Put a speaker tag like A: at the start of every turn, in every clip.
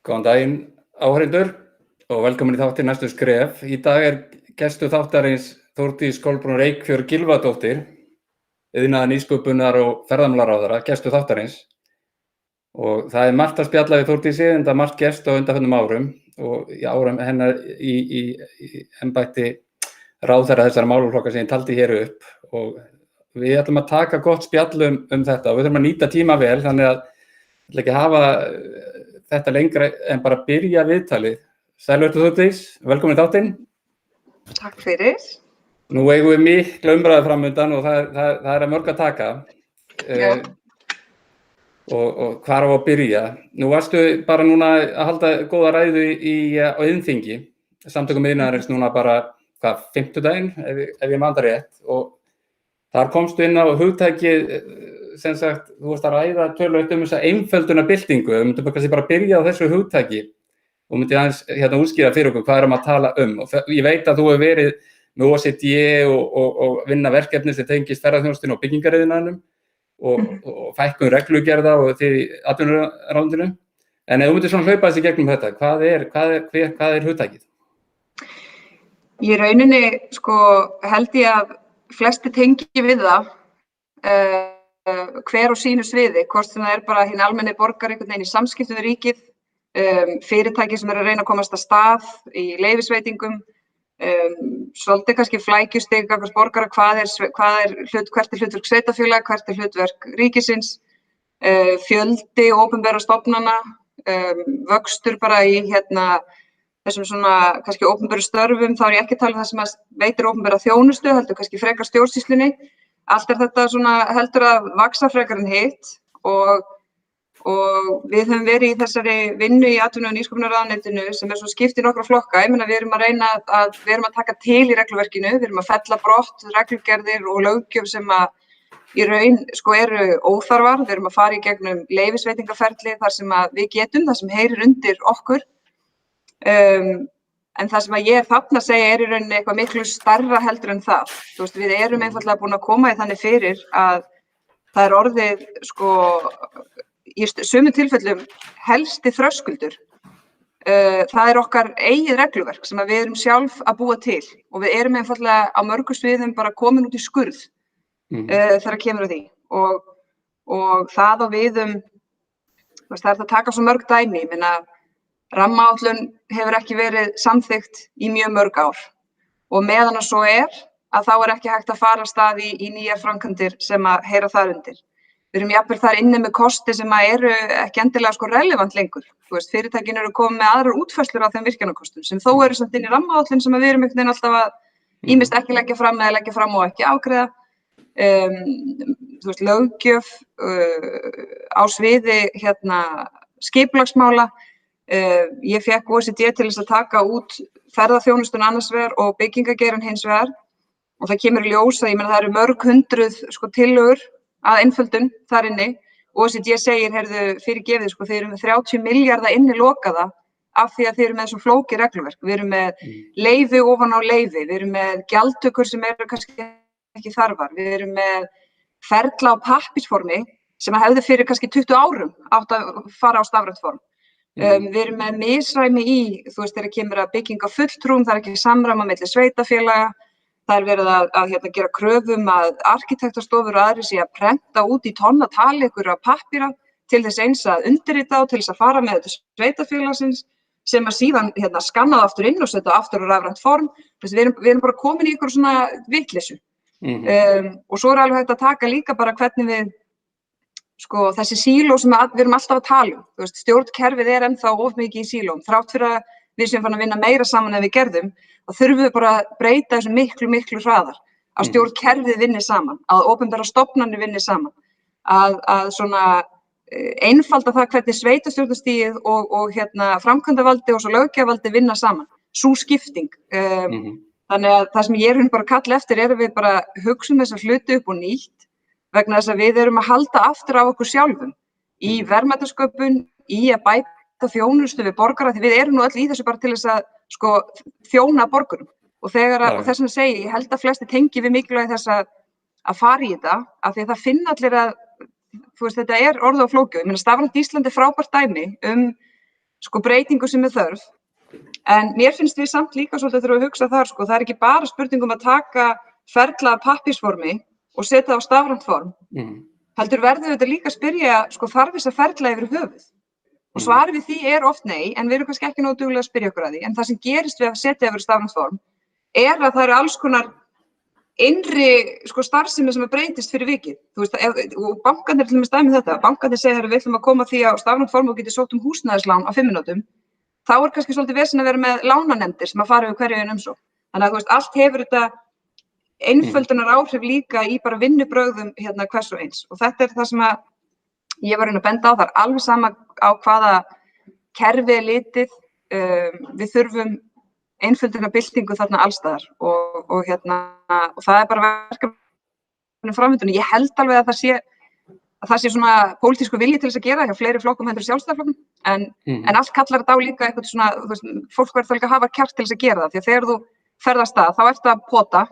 A: Góðan daginn, áhorfendur og velkomin í þáttinn Næstu skref. Í dag gestur þáttarins Þórdís Kolbrún Reykfjörð Gylfadóttir, iðnaðar, nýsköpunar og ferðamálaráðherra, gestur þáttarins. Og það margt að spjalla við Þórdísi, enda margt gerst á undanförnum árum og í árum hennar í embætti ráðherra þessara málaflokka sem ég taldi hér upp. Og við ætlum að taka gott spjall um þetta og við þurfum að nýta tíma vel, þannig að ég ætla ekki að hafa þetta lengra en bara byrja viðtalið. Sæl vertu Þórdís, velkomin í þáttinn.
B: Takk fyrir.
A: Nú eigum við mikla umræðu framundan og það að mörg að taka. Og hvar á að byrja. Nú varstu bara núna að halda góða ræðu á iðnþingi, samtökum iðnaðarins núna bara, fimmtudaginn, ef ég man það rétt, og þar komstu inn á hugtakið, sem sagt, þú varst að ræða töluvert þessa einföldunarbyltingu, við myndum kannski bara byrja á þessu hugtaki og myndi aðeins útskýra fyrir okkur hvað að tala og ég veit að þú hefur verið með OECD og vinna verkefni sem tengist ferðaþjónustunni og byggingariðnaðinum og fækkun reglugerða og þið í atvinnuráðuneytinu, en ef þú myndir svona hlaupa þessi gegnum þetta, hvað er hugtakið?
B: Í rauninni, held ég að flesti tengi við það, hver á sínu sviði, hvort sem það bara hinn almenni borgar einhvern veginn í samskiptum við ríkið, fyrirtæki sem að reyna að komast af stað í leyfisveitingum, svolítið kannski flækjustig gagnvart borgara, hvert er hlutverk sveitarfélaga, hvert er hlutverk ríkisins, fjöldi opinberra stofnana, vöxtur bara í þessum svona kannski opinberu störfum, þá er ég ekki að tala um það sem að veitir opinbera þjónustu, heldur kannski frekar stjórnsýslunni. Allt er þetta svona heldur að vaxa frekar en hitt og við höfum verið í þessari vinnu í atvinnu- og nýsköpunarráðuneytinu sem svo skipt í nokkra flokka. Ég meina við erum að taka til í regluverkinu, við erum að fella brott reglugerðir og löggjöf sem að í raun eru óþarfar. Við erum að fara í gegnum leyfisveitingaferli þar sem að við getum, það sem heyrir undir okkur. En það sem að ég þarna segja í rauninni eitthvað miklu stærra heldur en það. Þú veist, við erum einfaldlega búin að koma í þannig fyrir að það orðið, í sumum tilfellum helsti þröskuldur. Það okkar eigið regluverk sem að við erum sjálf að búa til og við erum einfaldlega á mörgum sviðum bara komin út í skurð þegar kemur að því. Og það á við það að taka svo mörg dæmi, ég meina rammaáætlun hefur ekki verið samþykkt í mjög mörg ár og meðan að svo að þá ekki hægt að fara af stað í nýjar framkvæmdir sem að heyra þar undir. Við erum jafnvel þar inni með kosti sem að eru ekki endilega relevant lengur. Þú veist, fyrirtækin eru komið með aðrar útfærslur á þeim virkjunarkostum sem þó eru samt inn í rammaáætlun sem að við erum einhvern veginn alltaf að ýmist ekki leggja fram eða leggja fram og ekki afgreiða. Þú veist, löggjöf á sviði skipulagsmála. Ég fékk OECD til þess að taka út ferðaþjónustuna annars vegar og byggingageirann hins vegar og það kemur í ljós að það eru mörg hundruð tillögur að einföldun þar inni. OECD segir, fyrirgefið, þeir eru með 30 milljarða inni lokaða af því að þeir eru með svo flókið regluverk. Við erum með leyfi ofan á leyfi, við erum með gjaldtökur sem eru kannski ekki þarfar, við erum með ferla á pappírsformi sem hefði fyrir kannski 20 árum átt að fara á stafrænt form. Við erum með misræmi þú veist, þegar kemur að bygginga fulltrúum, það ekki samræma milli sveitarfélaga, það verið að gera kröfum að arkitektastofur og aðrir sé að prenta út í tonnatali einhverja pappíra til þess eins að undirrita og til þess að fara með þetta sveitarfélagsins sem að síðan skannaði aftur inn og setja aftur á rafrænt form. Við erum bara komin í einhver svona vitleysu. Og svo alveg hægt að taka líka bara hvernig við þessi síló sem við erum alltaf að tala um. Þú veist, stjórnkerfið ennþá of mikið í sílóm. Þrátt fyrir að við séum farin að vinna meira saman en við gerðum, þá þurfum við bara að breyta þessu miklu, miklu hraðar. Að stjórnkerfið vinni saman, að opinberar stofnanir vinni saman, að svona einfalda það hvernig sveitarstjórnarstigið og framkvæmdarvaldi og svo löggjafarvaldi vinna saman. Sú skipting. Þannig að það sem ég bara kalla eftir að við bara hugsum þessa hluti upp og nýtt vegna þess að við erum að halda aftur af okkur sjálfum í verðmætasköpun, í að bæta þjónustu við borgara, því við erum öll í þessu bara til þess að þjóna borgurum. Og þess vegna segi ég held að flesti tengi við mikilvægi þess að fara í þetta, af því að það finna allir að þú veist, þetta orðið á flókið. Ég meina, Stafrænt Ísland frábært dæmi sko breytingu sem þörf. En mér finnst við samt líka svolítið þurfum að hugsa þar, sko, það er ekki bara spurning að taka ferla af pappírsformi og setja það á stafrænt form. Heldur verðum við þetta líka að spyrja, sko, þarf þess að ferla yfir höfuð? Og svarið við því oft nei, en við erum kannski ekki nógu duglega að spyrja okkur að því. En það sem gerist við að setja yfir stafrænt form að það eru alls konar innri sko starfsemi sem breytist fyrir vikið. Þú veist, og bankarnir til dæmis dæmi þetta. Bankarnir segja við ætlum að koma því á stafrænt form og geti sótt húsnæðislán á 5 mínútum. Þá kannski svolítið vesen að vera með lánanefndir sem að fara yfir hverju umsókn. Þannig að þú veist, allt hefur þetta einföldunar áhrif líka í bara vinnubrögðum hvers og eins. Og þetta það sem að ég var að benda á, það alveg sama á hvaða kerfi litið. Við þurfum einföldunarbyltingu þarna allstaðar og það bara verkefni framvindunni. Ég held alveg að það sé svona pólitískur vilji til þess að gera hjá fleiri flokkum heldur Sjálfstæðisflokknum, en allt kallar þetta á líka eitthvað svona, þú veist, fólk verður líka að hafa kjark til þess að gera það, því að þegar þú ferð af stað, þá ertu að pota,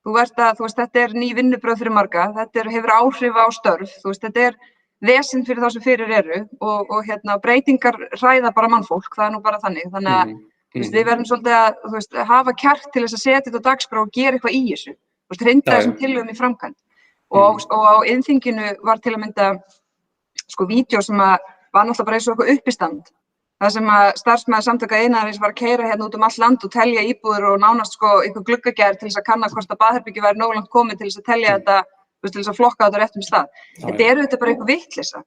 B: þú veist, þetta ný vinnubrögð fyrir marga, þetta hefur áhrif á störf, þú veist, þetta vesen fyrir þá sem fyrir eru og breytingar hræða bara mannfólk, það nú bara þannig að við verðum svolítið að hafa kjark til þess að setja þetta á dagskrá og gera eitthvað í þessu, hrinda þessum tillögum í framkvæmd. Og á iðnþinginu var til að mynda sko vídeó sem var náttúrulega bara eins og eitthvað uppistand. Það sem að starfsmaður samtaka iðnaðarins var að keyra út allt land og telja íbúðir og nánast sko eitthvað gluggagerð til þess að kanna hvort að baðherbergi væri nógu langt komið til þess að telja þetta, til þess að flokka þetta á réttum stað. Þetta auðvitað bara eitthvað vitleysa.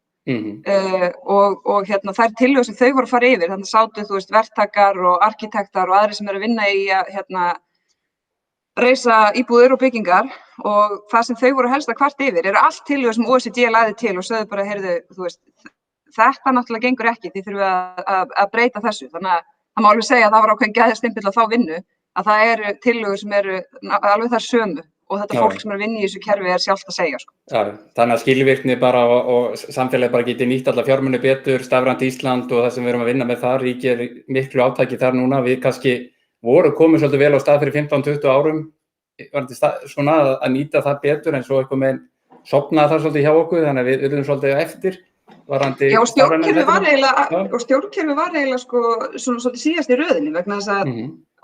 B: Og þær tillögur sem þau voru að fara yfir, þannig sátu þú veist verktakar og arkitektar og aðrir sem eru að vinna í að reisa íbúðir og byggingar og það sem þau voru helst að kvarta yfir eru allt tillögur sem OECD lagði til og sögðu bara, heyrðu, þú veist, þetta náttúrulega gengur ekki, þið þurfum að breyta þessu. Þannig að það má alveg segja að það var ákveðin gæðastimpill á þá vinnu, að það eru tillögur sem eru alveg þar sömu og þetta fólk sem er að vinna í þessu kerfi sjálft að segja. Sko.
A: Já, þannig að skilvirkni bara og samfélagi bara geti nýtt alla fjármuni betur, stafrænt Ísland og það sem við erum að vinna með þar, ríkir miklu átaki þar núna, við kannski voru komið svolítið vel á stað fyrir 15-20 árum, svona að nýta það betur en svo eitthvað með sofnaði það svolítið hjá okkur, þannig að við urðum svolítið eftir.
B: Já, og stjórnkerfi var eiginlega sko svona svolítið síðast í röðinni vegna þess að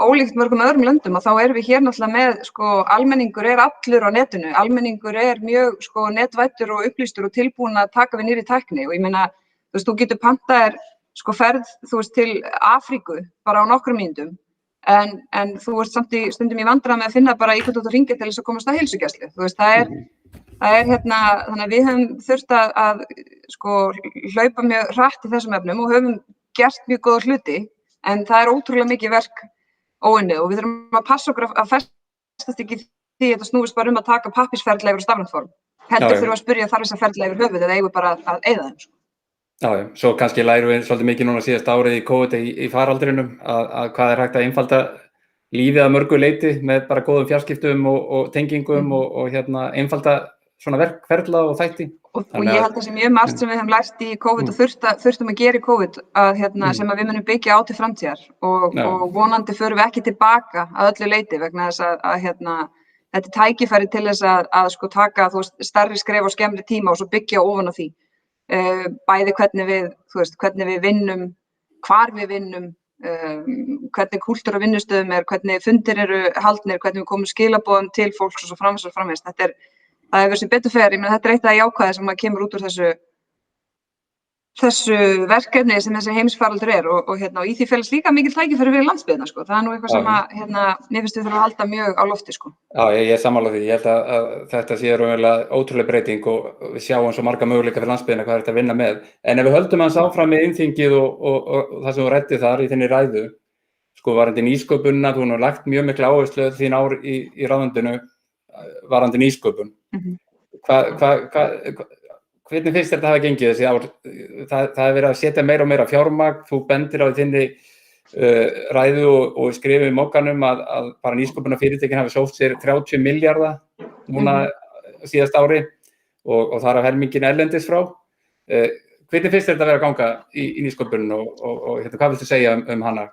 B: ólíkt mörgum öðrum löndum að þá erum við hér náttúrulega með sko almenningur allur á netinu, almenningur mjög sko netvæddur og upplýstur og tilbúin að taka við nýrri tækni og ég meina, þú veist, þú getur pantað sko ferð, þú veist, til Afríku bara á nokkrum mínútum en þú ert samt stundum í vandræðum með að finna bara í hvað þú átt að hringja til þess að komast að heilsugæslu. Þú veist, það þannig að við höfum þurft að sko hlaupa mjög hratt í þessum efnum og höfum gert mjög góða hluti, en það ótrúlega mikið verk óunnið og við þurfum að passa okkur að festast ekki því að þetta snúist bara að taka pappírsferla yfir á stafrænt form. Heldur þurfum að spyrja þarf þess að ferla yfir höfuð eða eigum bara að eyða þeim. Sko.
A: Já, svo kannski lærum við svolítið mikið núna síðast árið í COVID í faraldrinum að hvað hægt að einfalda lífið að mörgu leyti með bara góðum fjarskiptum og tengingum og einfalda svona verkferla og þætti.
B: Og ég held að það sé mjög margt sem við höfum lært í COVID og þurftum að gera í COVID sem að við munum byggja á til framtíðar og vonandi förum við ekki tilbaka að öllu leyti vegna þess að þetta er tækifæri til þess að sko taka stærri skref á skemmri tíma og svo byggja ofan á því. Bæði hvernig við vinnum, hvar við vinnum, hvernig kúltúr á vinnustöðum hvernig fundir eru haldnir, hvernig við komum skilaboðum til fólks og svo framvegis. Það hefur sem betur fer, þetta eitt af jákvæði sem kemur út úr þessu verkefni sem þessi heimsfaraldur og í því felst líka mikil tækifæri fyrir landsbyggðina, sko. Það nú eitthvað sem mér finnst við þurfum að halda mjög á lofti, sko.
A: Já, ég er sammála því. Ég held að þetta sé raunverulega ótrúleg breyting og við sjáum svo marga möguleika fyrir landsbyggðina hvað þetta að vinna með. En ef við höldum hans áfram með innþingið og það sem þú ræddið þar í þinni ræðu, sko varðandi nýsköpunina, þú hefur lagt mjög mikla áherslu þín ár í ráðundinu varðandi nýsköpun. Hvernig finnst þér þetta hafa gengið þessi ár? Það hefur verið að setja meira og meira fjármagn, þú bendir á þinni ræðu og skrifið í mokkanum að bara nýsköpunarfyrirtækin hafi sótt sér 30 milljarða núna síðast ári og það helmingin erlendis frá. Hvernig finnst þér þetta að vera að ganga í nýsköpunum og hvað viltu segja hana?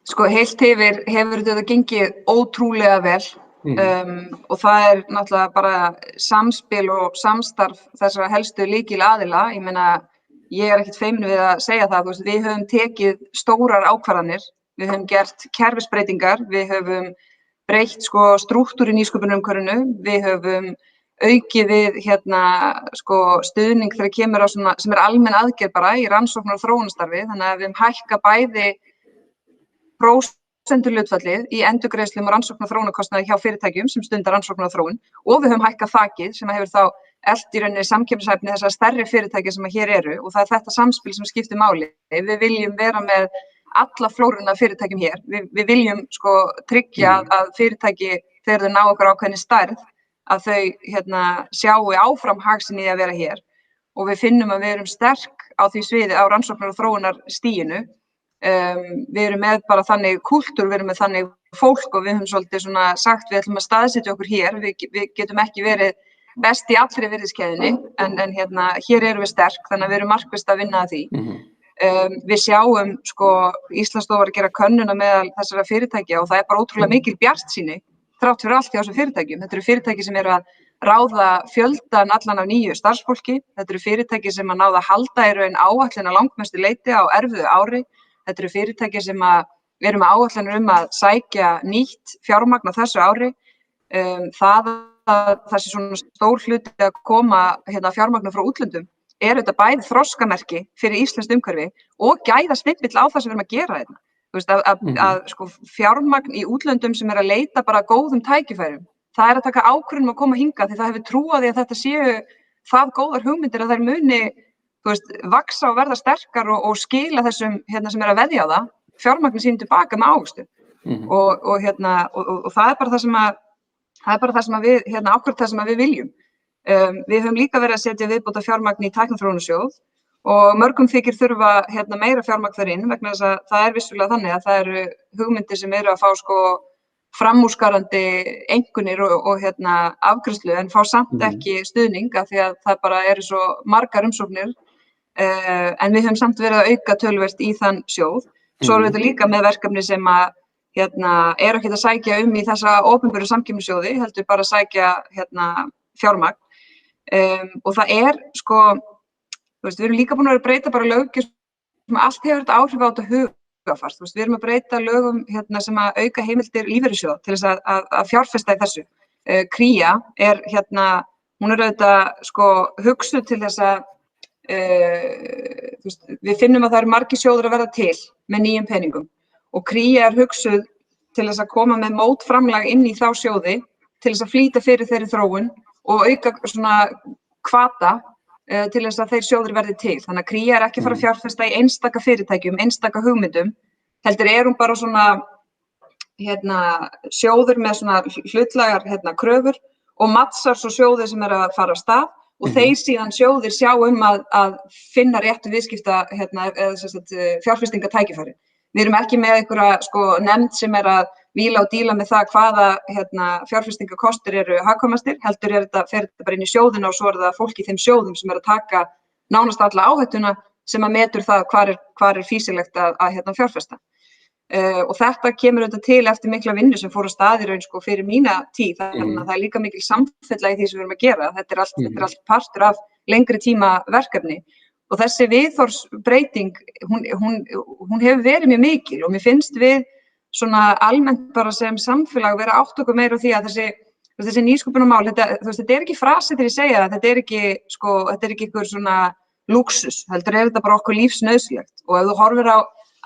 B: Sko heilt hefur þetta gengið ótrúlega vel. Og það náttúrulega bara samspil og samstarf þessara helstu lykilaðila. Ég meina, ég ekkert feimin við að segja það, þú veist, við höfum tekið stórar ákvarðanir, við höfum gert kerfisbreytingar, við höfum breytt sko strúktúr í nýsköpunarumhverfinu, við höfum aukið við stuðning þegar kemur á svona, sem almenn aðgerð bara í rannsóknar- og þróunarstarfi, þannig að við höfum hækkað bæði prósentuhlutfallið í endurgreiðslum og rannsóknar- og þróunarkostnaði hjá fyrirtækjum sem stundar rannsóknar og þróun og við höfum hækkað þakið sem hefur þá elt í rauninni samkeppnishæfni þessara stærri fyrirtækja sem hér eru og það er þetta samspil sem skiptir máli. Við viljum vera með alla flóruna af fyrirtækjum hér. Við viljum sko tryggja að fyrirtæki þegar þau ná okkur ákveðinni stærð að þau sjáu áfram hag sinn í að vera hér og við finnum að við erum sterk á því sviði á rannsóknar- og þróunarstiginu. Við erum með bara þannig kúltúr, við erum með þannig fólk og við höfum svolítið svona sagt við ætlum að staðsetja okkur hér, við getum ekki verið best í allri virðiskeðjunni en hér erum við sterk þannig að við erum markvisst að vinna að því. Við sjáum sko Íslandsstofa að gera könnuna meðal þessara fyrirtækja og það er bara ótrúlega mikil bjartsýni þrátt fyrir allt í þessum fyrirtækjum. Þetta eru fyrirtæki sem eru að ráða fjöldan allan af nýju starfsfólki. Þetta eru fyrirtæki sem að náða að halda í raun áætlun að langmestu leyti á erfiðu ári. Þetta eru fyrirtæki sem að við erum með áætlanir að sækja nýtt fjármagn á þessu ári. Það sé svona stór hluti að koma fjármagn frá útlöndum er þetta bæði þroskamerki fyrir íslenskt umhverfi og gæðastimpill á það sem við erum að gera þetta. Þú veist, að sko fjármagn í útlöndum sem að leita bara góðum tækifærum, það að taka ákvörðun að koma hingað því það hefur trú á því að þetta séu það góðar hugmyndir að þær muni, þú veist, vaksa og verða sterkar og skila þessum sem að veðja á það, fjármagnin sínum tilbaka með ávöxtun. Og það er bara það sem að við, ákvörð það sem að við viljum. Við höfum líka verið að setja viðbóta fjármagn í tækniþróunarsjóð og mörgum þykir þurfa meira fjármagn þar inn vegna þess að það er vissulega þannig að það eru hugmyndir sem eru að fá sko framúrskarandi einkunnir og afgreiðslu en fá samt ekki stuðning af því að það bara eru svo margar umsóknir en við höfum samt verið að auka töluvert í þann sjóð. Svo erum við líka með verkefni sem að er ekki að sækja í þessa opinberu samkeppnissjóði, heldur bara að sækja fjármagn og það er sko, þú veist, við erum líka búin að breyta bara löggjöf sem allt hefur þetta áhrif á þetta hugafar, þú veist, við erum að breyta lögum sem að auka heimildir lífeyrissjóða til þess að fjárfesta í þessu. Kría er hún er auðvitað sko hugsuð til þess að þú veist, við finnum að það eru margir sjóðir að verða til með nýjum peningum og Kría er hugsuð til þess að koma með mótframlag inn í þá sjóði til þess að flýta fyrir þeirri þróun og auka svona hvata til þess að þeir sjóðir verði til. Þannig að Kría er ekki að fara að fjárfesta í einstaka fyrirtækjum, einstaka hugmyndum, heldur hún bara svona sjóður með svona hlutlægar kröfur og matsar svo sjóðir sem eru að fara af stað og þeir síðan sjóðir sjá að finna réttu viðskipta fjárfestingatækifæri. Við erum ekki með einhverja sko nefnd sem er að víla og díla með það hvaða fjárfestingakostir eru hagkvæmastir, heldur fer þetta bara inn í sjóðina og svo er það fólk í þeim sjóðum sem er að taka nánast alla áhættuna sem að metur það hvar er fýsilegt að fjárfesta. Og þetta kemur auðvitað til eftir mikla vinnu sem fór á stað í raun sko fyrir mína tíð, þannig að það er líka mikil samfella í því sem við erum að gera. Þetta er allt partur af lengri tíma verkefni. Og þessi viðhorfsbreyting, hún hefur verið mjög mikil og mér finnst við svona almennt bara sem samfélag vera átt okkur meira á því að þessi nýsköpunarmál, þetta er ekki frasi þegar ég segja það, þetta er ekki einhver svona lúxus, heldur er þetta bara okkur lífsnauðsynlegt og ef þú horfir á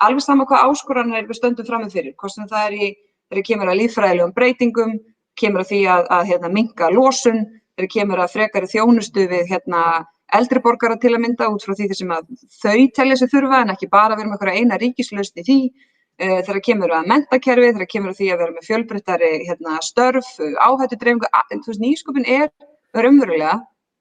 B: alveg sama hvað áskoranir við stöndum frammi fyrir, hvort sem það þegar kemur að líffræðilegum breytingum, kemur að því að minnka losun, þegar kemur að frekari þjónustu við eldri borgara til að mynda út frá því sem að þau telja sig þurfa en ekki bara vera með einhverja eina ríkislausn í því, þegar kemur að menntakerfi, þegar kemur að því að vera með fjölbreyttari störf, áhættudreifingu, þú veist, nýsköpun er raunverulega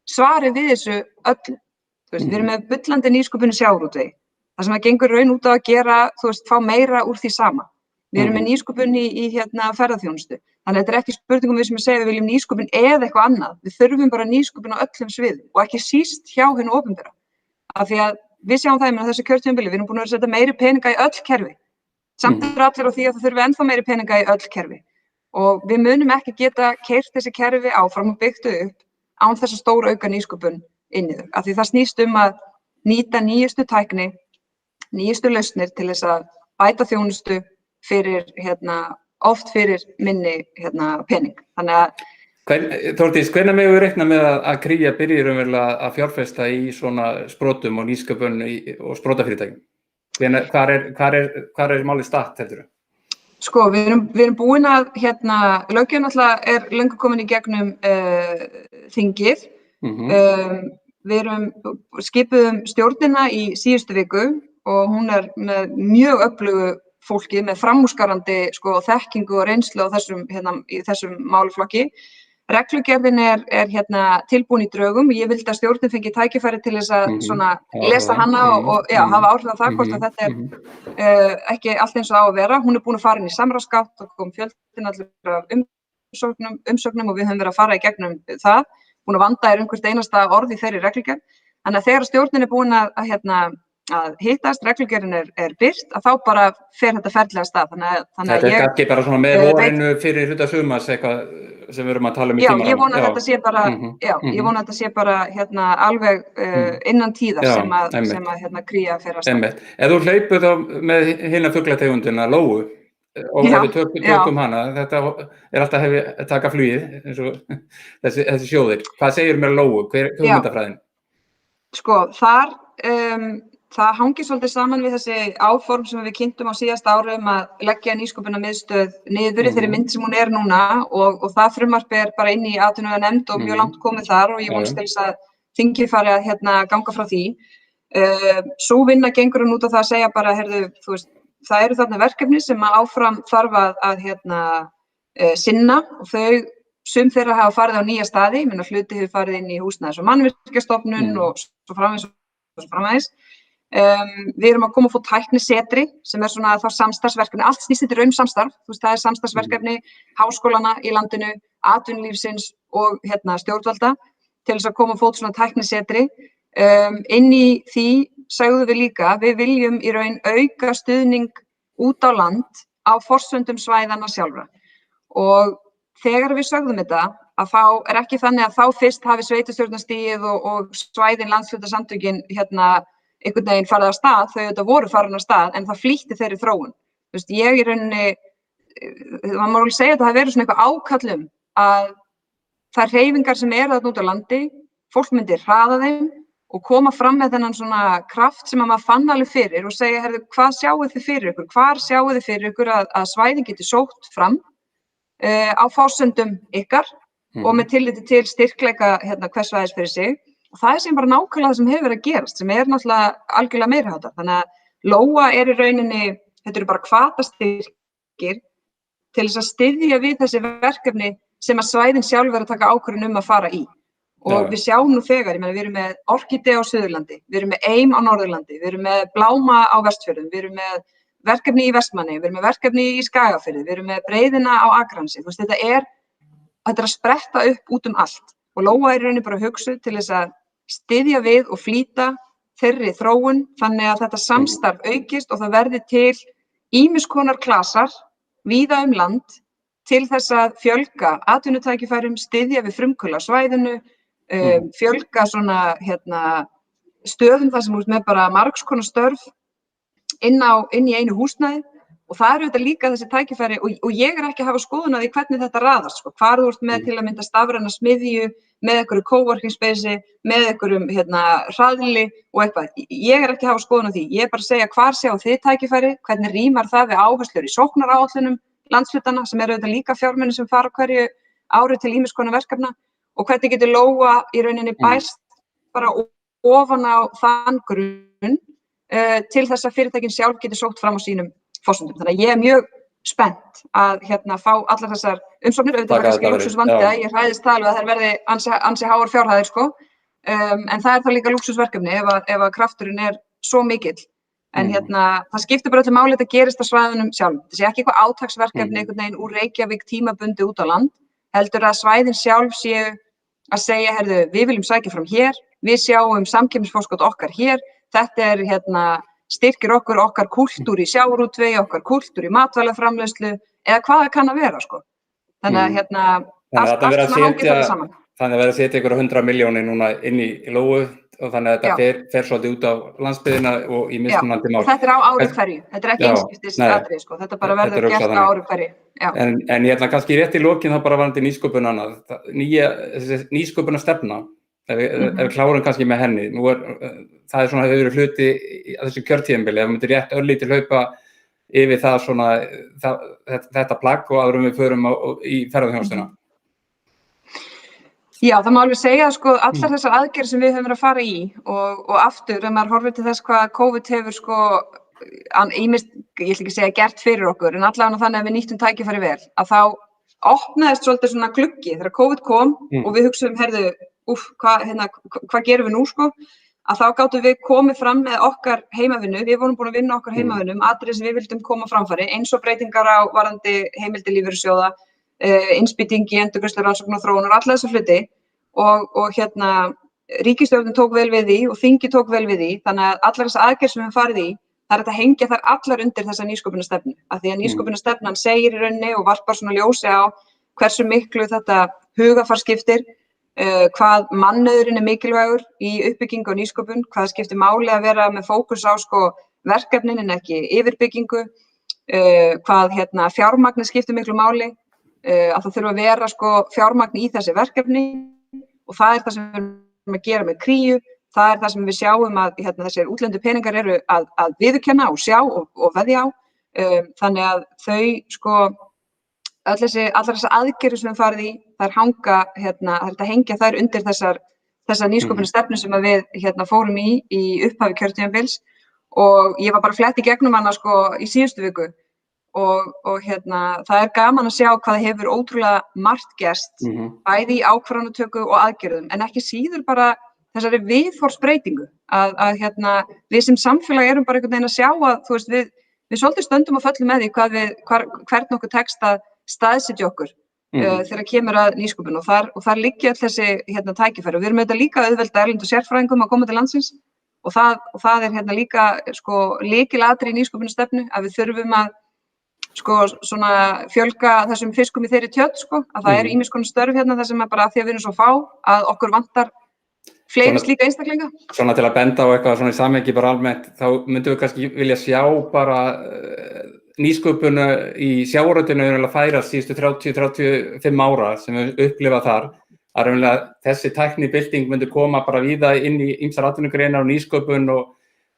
B: svarið við þessu öllu. Þú veist, við erum með bullandi nýsköpun í sjávarútvegi. Það sem að gengur raun út á að gera, þú veist, fá meira úr því sama. Við erum með nýsköpun í ferðaþjónustu. Þannig að þetta er ekki spurningum við sem að segja við viljum nýsköpun eða eitthvað annað. Við þurfum bara nýsköpun á öllum sviðum og ekki síst hjá hinu opinbera. Af því að við sjáum það með þessu kjörtímabili, við erum búin að setja meiri peninga í öll kerfi. Samt eru allir á því að það þurfi ennþá meiri peninga í öll kerfi. Og við munum ekki geta keyrt þessi kerfi áfram og byggt upp án þess að stórauka nýsköpun inn í þau. Af því það snýst að nýta nýjustu tækni, nýjustu lausnir til þess að bæta þjónustu fyrir, oft fyrir minni pening. Þannig að
A: Þórdís, hvenær megum við reikna með að Kría byrji raunverulega að fjárfesta í svona sprotum og nýsköpun og sprotafyrirtækjum? Hvar er málið statt, heldurðu?
B: Sko, við erum búin að, löggjöfin náttúrulega er löngu komin í gegnum þingið. Við skipuðum stjórnina í síðustu viku og hún er með mjög öflugu fólki með framúrskarandi þekkingu og reynslu á í þessum málaflokki. Reglugerðin er tilbúin í drögum. Ég vildi að stjórnin fengi tækifæri til þess að lesa hana og hafa áhrif á það hvort að þetta er ekki allt eins og á að vera. Hún er búin að fara inn í samráðsgátt og kom fjöldinn allir af umsögnum og við höfum verið að fara í gegnum það. Búin að vanda hvert einasta orð í þeirri reglugerð. Þannig að þegar stjórnin er búin að hittast, reglugerðin er birt, að þá bara fer þetta ferðlega stað.
A: Þetta er ekki bara svona með vorinu fyrir hluta sumars eitthvað sem við erum að tala um í tímaramma.
B: Já, ég vona að þetta sé bara, ég vona að þetta sé bara alveg innan tíðar sem að Kría fer að stað.
A: Ef þú hleypur þá með hina fuglategundina Lóu og ef við tökum hana, þetta er alltaf að taka flugið eins og þessi sjóðir. Hvað segir mér Lóu? Hver er hugmyndafræðin?
B: Sko, það hangir svolítið saman við þessi áform sem við kynntum á síðasta ári að leggja nýsköpunarmiðstöð niður í þeirri mynd sem hún er núna og það frumvarp er bara inn í atvinnuveganefnd og mjög langt komið þar og ég vonast til þess að þingið fari að ganga frá því. Sú vinna gengur hún út á það að segja bara, það eru þarna verkefni sem áfram þarf að sinna og sum þeirra hafa farið á nýja staði, hluti hefur farið inn í húsnæðis- og mannvirkjastofnun og svo framvegis. Við erum að koma að fá tæknisetri sem er svona þá samstarfsverkefni, allt snýst þetta í samstarf, það er samstarfsverkefni háskólana í landinu, atvinnulífsins og stjórnvalda til þess að koma að fót svona tæknisetri. Inn í því sagðum við líka, við viljum í raun auka stuðning út á land á forsöndum svæðanna sjálfra og þegar við sögðum þetta að þá er ekki þannig að þá fyrst hafi sveitarstjórnarstigið og svæðin landshlutasamtökin einhvern veginn farið af stað, þau þetta voru farin af stað en það flýtti þeirri þróun. Ég í rauninni, maður má alveg segja að það hafi verið svona eitthvað ákall að þær hreyfingar sem eru þarna út á landi, fólk myndi hraða þeim og koma fram með þennan svona kraft sem að maður fann alveg fyrir og segja, hvað sjáuð þið fyrir ykkur? Hvar sjáuð þið fyrir ykkur að svæðin geti sótt fram á forsöndum ykkar og með tilliti til styrkleika hvers svæðis fyrir sig? Og það er sem bara nákvæmlega það sem hefur verið að gerast, sem er náttúrulega algjörlega meiriháttar. Þannig að Lóa er í rauninni, þetta eru bara hvatastyrkir til þess að styðja við þessi verkefni sem að svæðin sjálf að taka ákvörðun að fara í. Og við sjáum nú þegar, við erum með Orkídeu á Suðurlandi, við erum með Eim á Norðurlandi, við erum með Bláma á Vestfjörðum, við erum með verkefni í Vestmannaeyjum, við erum með verkefni í Skagafirði, við erum með Breiðina á Akranesi. Þetta er að spretta upp út allt. Og Lóa er í rauninni bara hugsuð til þess að styðja við og flýta þeirri þróun þannig að þetta samstarf aukist og það verði til ýmiss konar klasar víða land til þess að fjölga atvinnutækifærum, styðja við frumkvöðla á svæðinu, fjölga svona stöðum þar sem út með bara margs konar störf inn í einu húsnæði. Og það eru þetta líka þessi tækifæri og ég er ekki að hafa skoðun á því hvernig þetta raðast, hvar þú ert með til að mynda stafræna smiðju, með einhverju coworking space, með einhverjum hraðli og eitthvað. Ég er ekki að hafa skoðun á því, ég er bara að segja hvar sjáu þið tækifæri, hvernig rímar það við áherslur í sóknaráætlunum landshlutana sem eru þetta líka fjármuni sem fara hverju ári til ýmiss konar verkefna og hvernig getur Lóa í rauninni bæst bara ofan á þann grunn til þess að fyrirtækin sjálf getur sótt fram á sínum forsendum. Þannig að ég er mjög spennt að fá allar þessar umsóknir, auðvitað kannski lúxusvandi að ég hræðist það alveg að þær verði ansi háar fjárhæðir en það er það líka lúxusverkefni ef að krafturinn er svo mikill. En það skiptir bara öllu máli að þetta gerist á svæðunum sjálf. Það sé ekki eitthvað átaksverkefni einhvern veginn úr Reykjavík tímabundi út á land, heldur að svæðin sjálf séu að segja, við viljum sækja fram hér, við sjáum samkeppnisforskot okkar hér, þetta er styrkir okkar kúltúr í sjávarútvegi, okkar kúltúr í matvælaframleiðslu eða hvað það kann að vera, Þannig að allt svona hangir þetta saman.
A: Þannig að verða að setja ykkur 100 milljónir núna inn í Lóu og þannig að þetta fer svolítið út á landsbyggðina og í mismunandi mál.
B: Og þetta á ári hverju, þetta ekki einskiptis atriði, sko, þetta bara verður gert á ári hverju.
A: En ég ætla kannski rétt í lokin þá bara varðandi nýsköpun annað, nýsköpunarstefna, ef við klárum kannski með henni, það svona hefur verið hluti að þessu kjörtímabili, ef við myndum rétt örlítið hlaupa yfir það svona, þetta plagg og áður við förum í ferðaþjónustuna.
B: Já, það má alveg segja sko allar þessar aðgerðir sem við höfum verið að fara í og aftur, ef maður horfir til þess hvað COVID hefur sko, ýmist, ég ætla ekki að segja gert fyrir okkur, en allavega þannig að við nýttum tækifæri vel, að þá opnaðist svolítið svona gluggi þegar COVID kom og við hugsaðum, heyrðu, hvað gerum við nú sko, að þá gátum við komið fram með okkar heimavinnu, við vorum búin að vinna okkar heimavinnum, atriði sem við vildum koma framfæri, eins og breytingar á varðandi heimildir lífeyrissjóða, innspýting í endurgreiðslu, rannsókn og þróun og alla þessa hluti og ríkisstjórnin tók vel við því og þingið tók vel við því, þannig að allar þessar aðgerðir sem við höfum farið í, það er hægt að hengja þær allar undir þessa nýsköpunarstefnu, af því að nýsköpunarstefnan segir í rauninni og varpar svona ljósi á hversu miklu þetta hugarfar skiptir, hvað mannauðurinn mikilvægur í uppbyggingu og nýsköpun, hvað skiptir máli að vera með fókus á sko verkefnin en ekki yfirbyggingu, hvað fjármagnið skiptir miklu máli, að það þurfa að vera sko fjármagn í þessi verkefni og það er það sem við erum að gera með Kríu, það er það sem við sjáum að þessir útlendu peningar eru að viðurkenna og sjá og veðja á, þannig að þau sko, allar þessar aðgerðir sem við farið í, þær hanga, það er að hengja þær undir þessar nýsköpunarstefnu sem að við fórum í upphafi kjörtímabils og ég var bara flett í gegnum hana sko í síðustu viku og það er gaman að sjá hvað hefur ótrúlega margt gerst, bæði í ákvarðanatöku og aðgerðum, en ekki síður bara þessari viðhorfsbreytingu að við sem samfélag erum bara einhvern veginn að sjá að þú veist, við svolítið stöndum og föllum með því hvern okkur tekst að staðsetja okkur þegar kemur að nýsköpun og þar liggja öll þessi tækifæri og við erum auðvitað líka auðvelda erlendu sérfræðingum að koma til landsins og það er líka sko lykilatriði í nýsköpunarstefnu að við þurfum að sko svona fjölga þessum fiskum í þeirri tjörn sko, að það eru ýmiss konar störf þar sem bara af því að við erum svo fá að okkur vantar fleiri slíka einstaklinga. Svona
A: til að benda á eitthvað svona í samhengi bara almennt, þá myndum við kannski vilja sjá bara nýsköpun í sjávarútveginu færa síðustu 30-35 ára sem við upplifað þar, að þessi tæknibylting myndi koma bara víða inn í ýmsar atvinnugreinar og nýsköpun og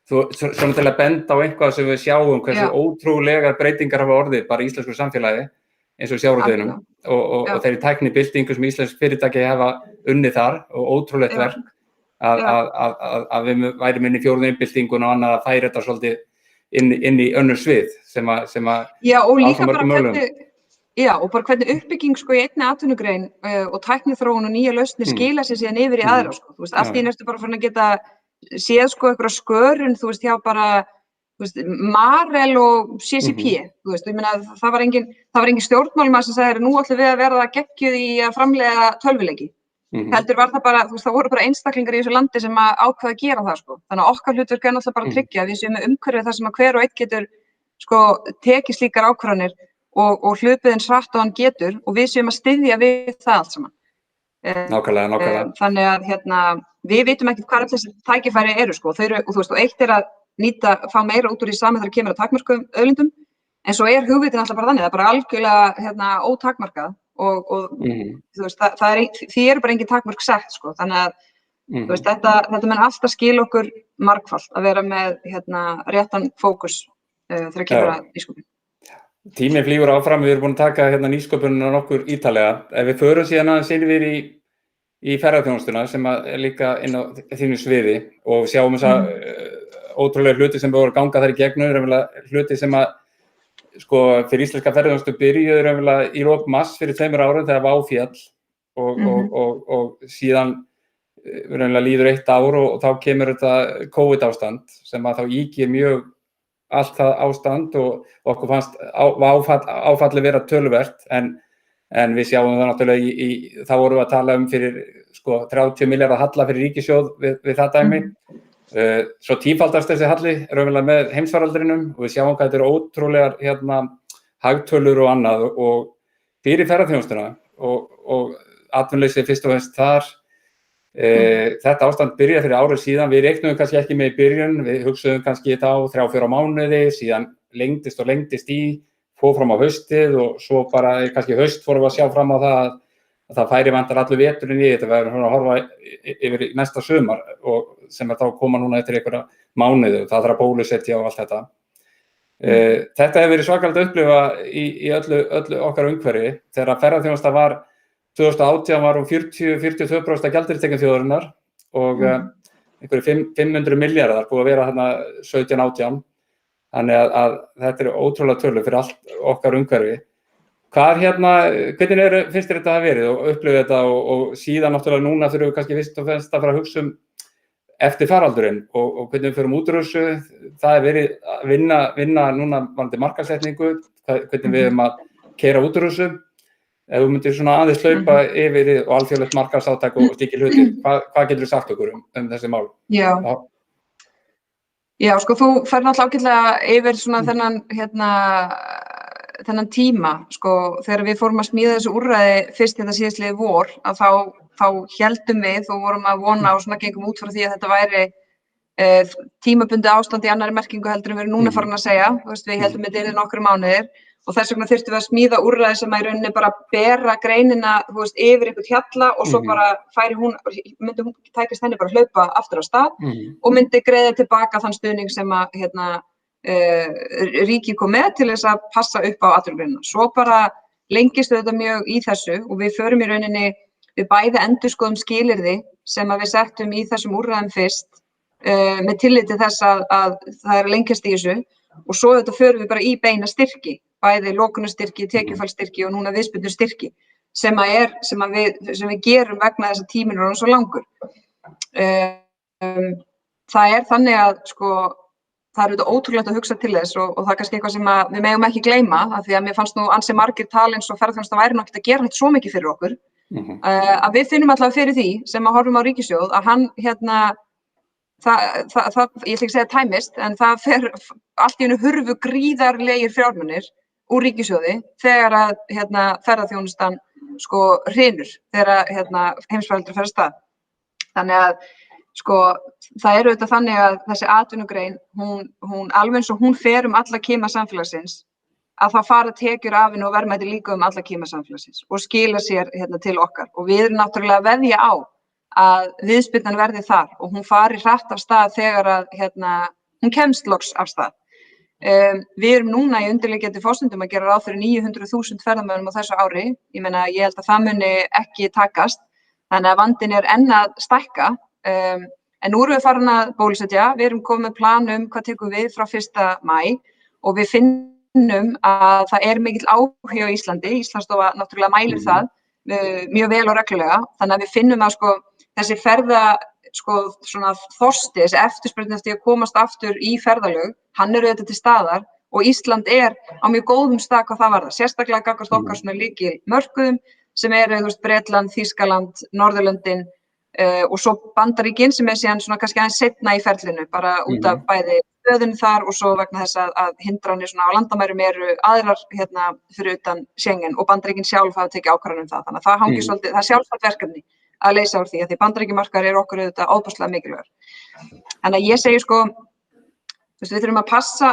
A: svona til að benda á eitthvað sem við sjáum hversu ótrúlegar breytingar hafa orðið bara í íslensku samfélagi eins og sjávarútveginum og þeirri tæknibyltingu sem íslensk fyrirtæki hafa unnið þar og ótrúlegt verk að við værum inn í fjórðu iðnbyltinguna og annað að færa þetta svolítið inn í önnur svið sem að
B: og líka bara hvernig uppbygging sko í einni atvinnugrein og tækniþróun og nýja lausnir skila sér síðan yfir í aðra sko, þú veist, allt í einu ertu bara farin að geta séð sko einhverja skörun, þú veist, hjá bara, þú veist, Marel og CCP, þú veist, ég meina það var engin stjórnmálamaður sem sagði nú ætlum við að verða geggjuð í að framleiða tölvuleiki. Heldur var það bara, þú veist, það voru bara einstaklingar í þessu landi sem að ákveða að gera það sko. Þannig að okkar hlutverk er náttúrulega bara að tryggja að við séum með umhverfið þar sem að hver og einn getur sko tekið slíkar ákvarðanir og hlupið eins hratt og hann getur og við séum að styðja við það allt saman.
A: Nákvæmlega.
B: Þannig að við vitum ekkert hvað allir þessi tækifæri eru sko, og þú veist, og eitt er að fá meira út úr því sama þegar kemur að takmörkuðum auðlindum, en svo er hugvitin alltaf bara þannig, það er bara algjörlega ótakmarkað og þú veist, því eru bara engin takmörk sett sko, þannig að þú veist, þetta mun alltaf skila okkur margfalt að vera með réttan fókus þegar kemur að nýsköpun.
A: Tíminn flýgur áfram, við erum búin að taka nýsköpunina nokkur ítarlega. Ef við förum síðan aðeins yfir í ferðaþjónustuna sem er líka inn á þínu sviði og sjáum þessa ótrúlega hluti sem voru að ganga þar í gegnum, hluti sem að sko fyrir íslenska ferðaþjónustu byrjuðu í lok mars fyrir 2 árum þegar WOW féll og síðan líður 1 ár og þá kemur þetta COVID ástand sem að þá ýkir mjög allt það ástand og okkur fannst áfalli vera töluvert en við sjáum það náttúrulega þá vorum við að tala fyrir sko 30 milljarða halla fyrir ríkissjóð við það dæmi. Svo tífaldast þessi halli raunverulega með heimsfaraldrinum og við sjáum hvað þetta eru ótrúlegar hagtölur og annað og fyrir ferðaþjónustuna og atvinnuleysi fyrst og fremst þar Þetta ástand byrjaði fyrir árið síðan, við reiknuðum kannski ekki með í byrjun, við hugsuðum kannski þá 3-4 mánuði, síðan lengdist og lengdist fór fram á haustið og svo bara kannski haust fórum við að sjá fram á það að það færi vantar allur veturinn í þetta, við erum að horfa yfir í næsta sumar og sem þá koma núna eftir einhverja mánuði og það þarf að bólusetja og allt þetta. Þetta hefur verið svakalegt að upplifa í öllu okkar umhverfi. Þegar ferðaþjónusta var 2018 var 40-42% gjaldeyristekjum þjóðarinnar og einhverju 500 milljarðar búið að vera þarna 17-18. Þannig að þetta er ótrúlega tölur fyrir allt okkar umhverfi. Hvernig finnst þér þetta að verið og upplifa þetta og síðan náttúrulega núna þurfum við kannski fyrst og fremst að fara að hugsa eftir faraldurinn og hvernig við förum út úr þessu. Það er verið að vinna núna varðandi markaðssetningu, hvernig við erum að keyra út úr þessu. Ef þú myndir svona aðeins hlaupa yfir og alþjóðlegt markaðsátak og slíkir hluti, hvað getur þú sagt okkur þessi mál?
B: Já, sko, þú fer náttúrulega ágætlega yfir svona þennan tíma, sko, þegar við fórum að smíða þessu úrræði fyrst þetta síðastliðið vor, að þá héldum við og vorum að vona og svona gengum út frá því að þetta væri tímabundið ástand í annarri merkingu heldur en við erum núna farin að segja, þú veist, við heldum þetta yrði nokkrum mánuðir og þess vegna þurftum við að smíða úrræði sem að í rauninni bara bera greinina, þú veist, yfir einhvern hjalla og svo bara myndi hún tækast henni bara hlaupa aftur á stað og myndi greiða tilbaka þann stuðning sem að ríkið kom með til þess að passa upp á atvinnugreinina. Svo bara lengist þetta mjög í þessu og við förum í rauninni, við bæði endurskoðum skilyrði sem að við settum í þessum úrræðum fyrst með tilliti þess að það er lengjast í þessu og svo þetta förum við bara í beina styrki, bæði lokunarstyrki, tekjufallsstyrki og núna viðspyrnustyrki sem við gerum vegna þess að tíminn er orðinn svo langur. Það er þannig að sko það er auðvitað ótrúlegt að hugsa til þess og það er kannski eitthvað sem við megum ekki gleyma af því að mér fannst nú ansi margir tala eins og ferðaþjónusta væri nokkert að gera þetta svo mikið fyrir okkur að við finnum allavega fyrir því sem að horfum á ríkissjóð að hann það, ég ætla ekki að segja tæmist en það fer allt í einu hurfu gríðarlegir fjármunir úr ríkissjóði þegar að ferðaþjónustan sko hrynur þegar heimsfaraldur fer af stað. Þannig að sko, það er auðvitað þannig að þessi atvinnugrein, hún alveg eins og hún fer alla kima samfélagsins, að það fara tekjur af henni og verðmæti líka alla kima samfélagsins og skila sér til okkar. Og við erum náttúrulega að veðja á að viðspyrnan verði þar og hún fari hratt af stað þegar að hún kemst loks af stað. Við erum núna í undirliggjandi forsendum að gera ráð fyrir 900.000 ferðamönnum á þessu ári. Ég meina, ég held að það muni ekki takast, þannig að vandinn er enn að stækka. En nú erum við farin að bólusetja, við erum komið með plan hvað tekur við frá 1. maí og við finnum að það er mikill áhugi á Íslandi, Íslandsstofa náttúrulega mælir það mjög vel og reglulega, þannig að við finnum að sko þessi svona þorsti, þessi eftirspurn eftir að komast aftur í ferðalög, hann er auðvitað til staðar og Ísland er á mjög góðum stað hvað það varðar, sérstaklega gagnvart okkar svona lykilmörkuðum sem eru Bretland, Þýskaland, Norðurlöndin og svo Bandaríkin sem er síðan svona kannski aðeins seinna í ferlinu bara út af bæði stöðunni þar og svo vegna þess að hindranir svona á landamærum eru aðrar fyrir utan Schengen og Bandaríkin sjálf hafa tekið ákvarðanir það. Þannig að það hangir svolítið, það er sjálfsagt verkefni að leysa úr því að því Bandaríkjamarkaðir eru okkur auðvitað ofboðslega mikilvægur. Þannig að ég segi sko, við þurfum að passa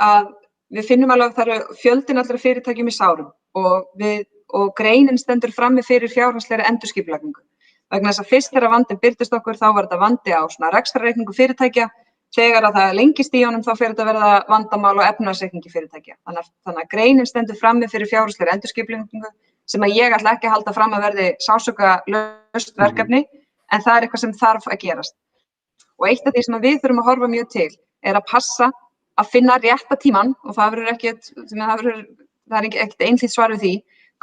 B: að við finnum alveg að það eru fjöldinn allra fyrirtækjum í sárum og greinin stendur frammi fyrir fjárhagslegri endurskipulagningu. Vegna þess að fyrst þegar vandinn birtist okkur þá var þetta vandi á svona rekstrarreikningu fyrirtækja, þegar að það lengist í honum þá fer þetta að verða vandamál á efnahagsreikningi fyrirtækja. Þannig að greinin stendur frammi fyrir fjárhagslegri endurskipulagningu sem að ég ætla ekki að halda fram að verði sársaukalaust verkefni en það er eitthvað sem þarf að gerast. Og eitt af því sem við þurfum að horfa mjög til er að passa að finna rétta tímann og það er ekkert einhlítt svar við því,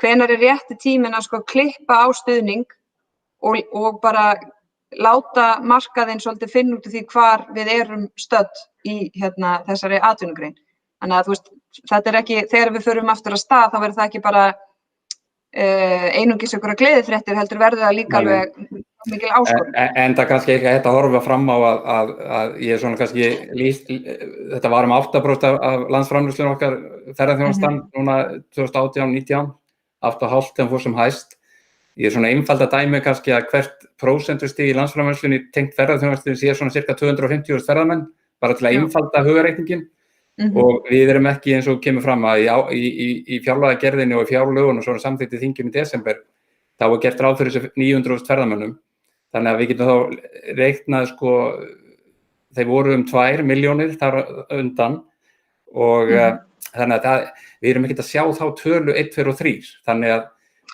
B: hvenær er rétti tíminn að sko klippa á stuðning og bara láta markaðinn svolítið finna út af því hvar við erum stödd í þessari atvinnugrein. Þannig að þú veist, þetta er ekki, þegar við förum aftur af stað þá verður það ekki bara einungis einhverjar gleðifréttir heldur verður það líka alveg mikil áskorun.
A: En það kannski ekki að horfa fram á að ég er svona kannski þetta var 8% af landsframleiðslunni okkar ferðaþjónustan núna 2018-19, 8,5 þegar fór sem hæst. Ég svona einfalda dæmi kannski að hvert prósentustig í landsframleiðslunni tengt ferðaþjónustunni sé svona cirka 250.000 ferðamenn, bara til að einfalda hugarreikningin. Og við erum ekki eins og kemur fram að í fjárlagagerðinni og í fjárlögunum og svona samþykkt í þinginu í desember, þá er gert ráð fyrir þessu 900.000 ferðamönnum. Þannig að við getum þá reiknað sko, þeir voru 2 milljónir þar undan og þannig að við erum ekki að sjá þá tölu 1, 2 og 3. Þannig að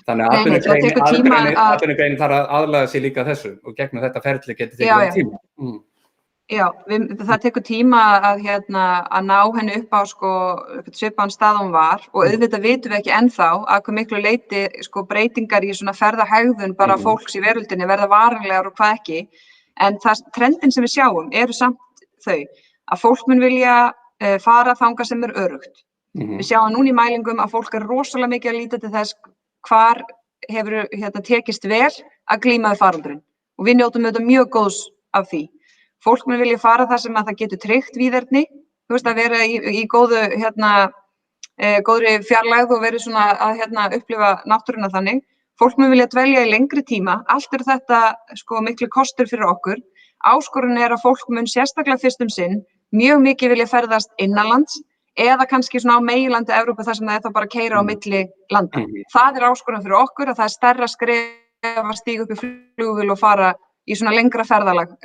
A: atvinnugreinin þarf að aðlaga sig líka þessu og gegnum þetta ferli getur tekið tíma.
B: Já, það tekur tíma að ná henni upp á sko svipaðan stað hún var og auðvitað vitum við ekki ennþá að hvað miklu leyti sko breytingar í svona ferðahegðun bara fólks í veröldinni verða varanlegar og hvað ekki. En trendin sem við sjáum eru samt þau að fólk mun vilja fara þangað sem öruggt. Við sjáum núna í mælingum að fólk rosalega mikið að líta til þess hvar hefur tekist vel að glíma við faraldurinn og við njótum auðvitað mjög góðs af því. Fólk mun vilja fara þar sem að það getur tryggt víðerni, að vera í góðri fjarlægð og verið svona að upplifa náttúruna þannig. Fólk mun vilja dvelja í lengri tíma, allt þetta sko miklu kostur fyrir okkur. Áskorun að fólk mun sérstaklega fyrst sinn mjög mikið vilja ferðast innanlands eða kannski svona á meginlandi Evrópu þar sem það þá bara keyra á milli landa. Það áskorun fyrir okkur að það stærra skref að stíga upp í flugvél og fara í svona lengra ferðalag,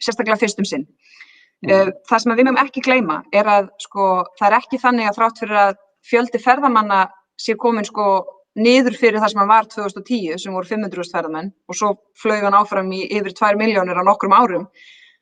B: sérstaklega fyrst sinn. Það sem við megum ekki gleyma að sko, það ekki þannig að þrátt fyrir að fjöldi ferðamanna sé komin sko niður fyrir það sem hann var 2010 sem voru 500.000 ferðamenn og svo flaug hann áfram í yfir 2 milljónir á nokkrum árum,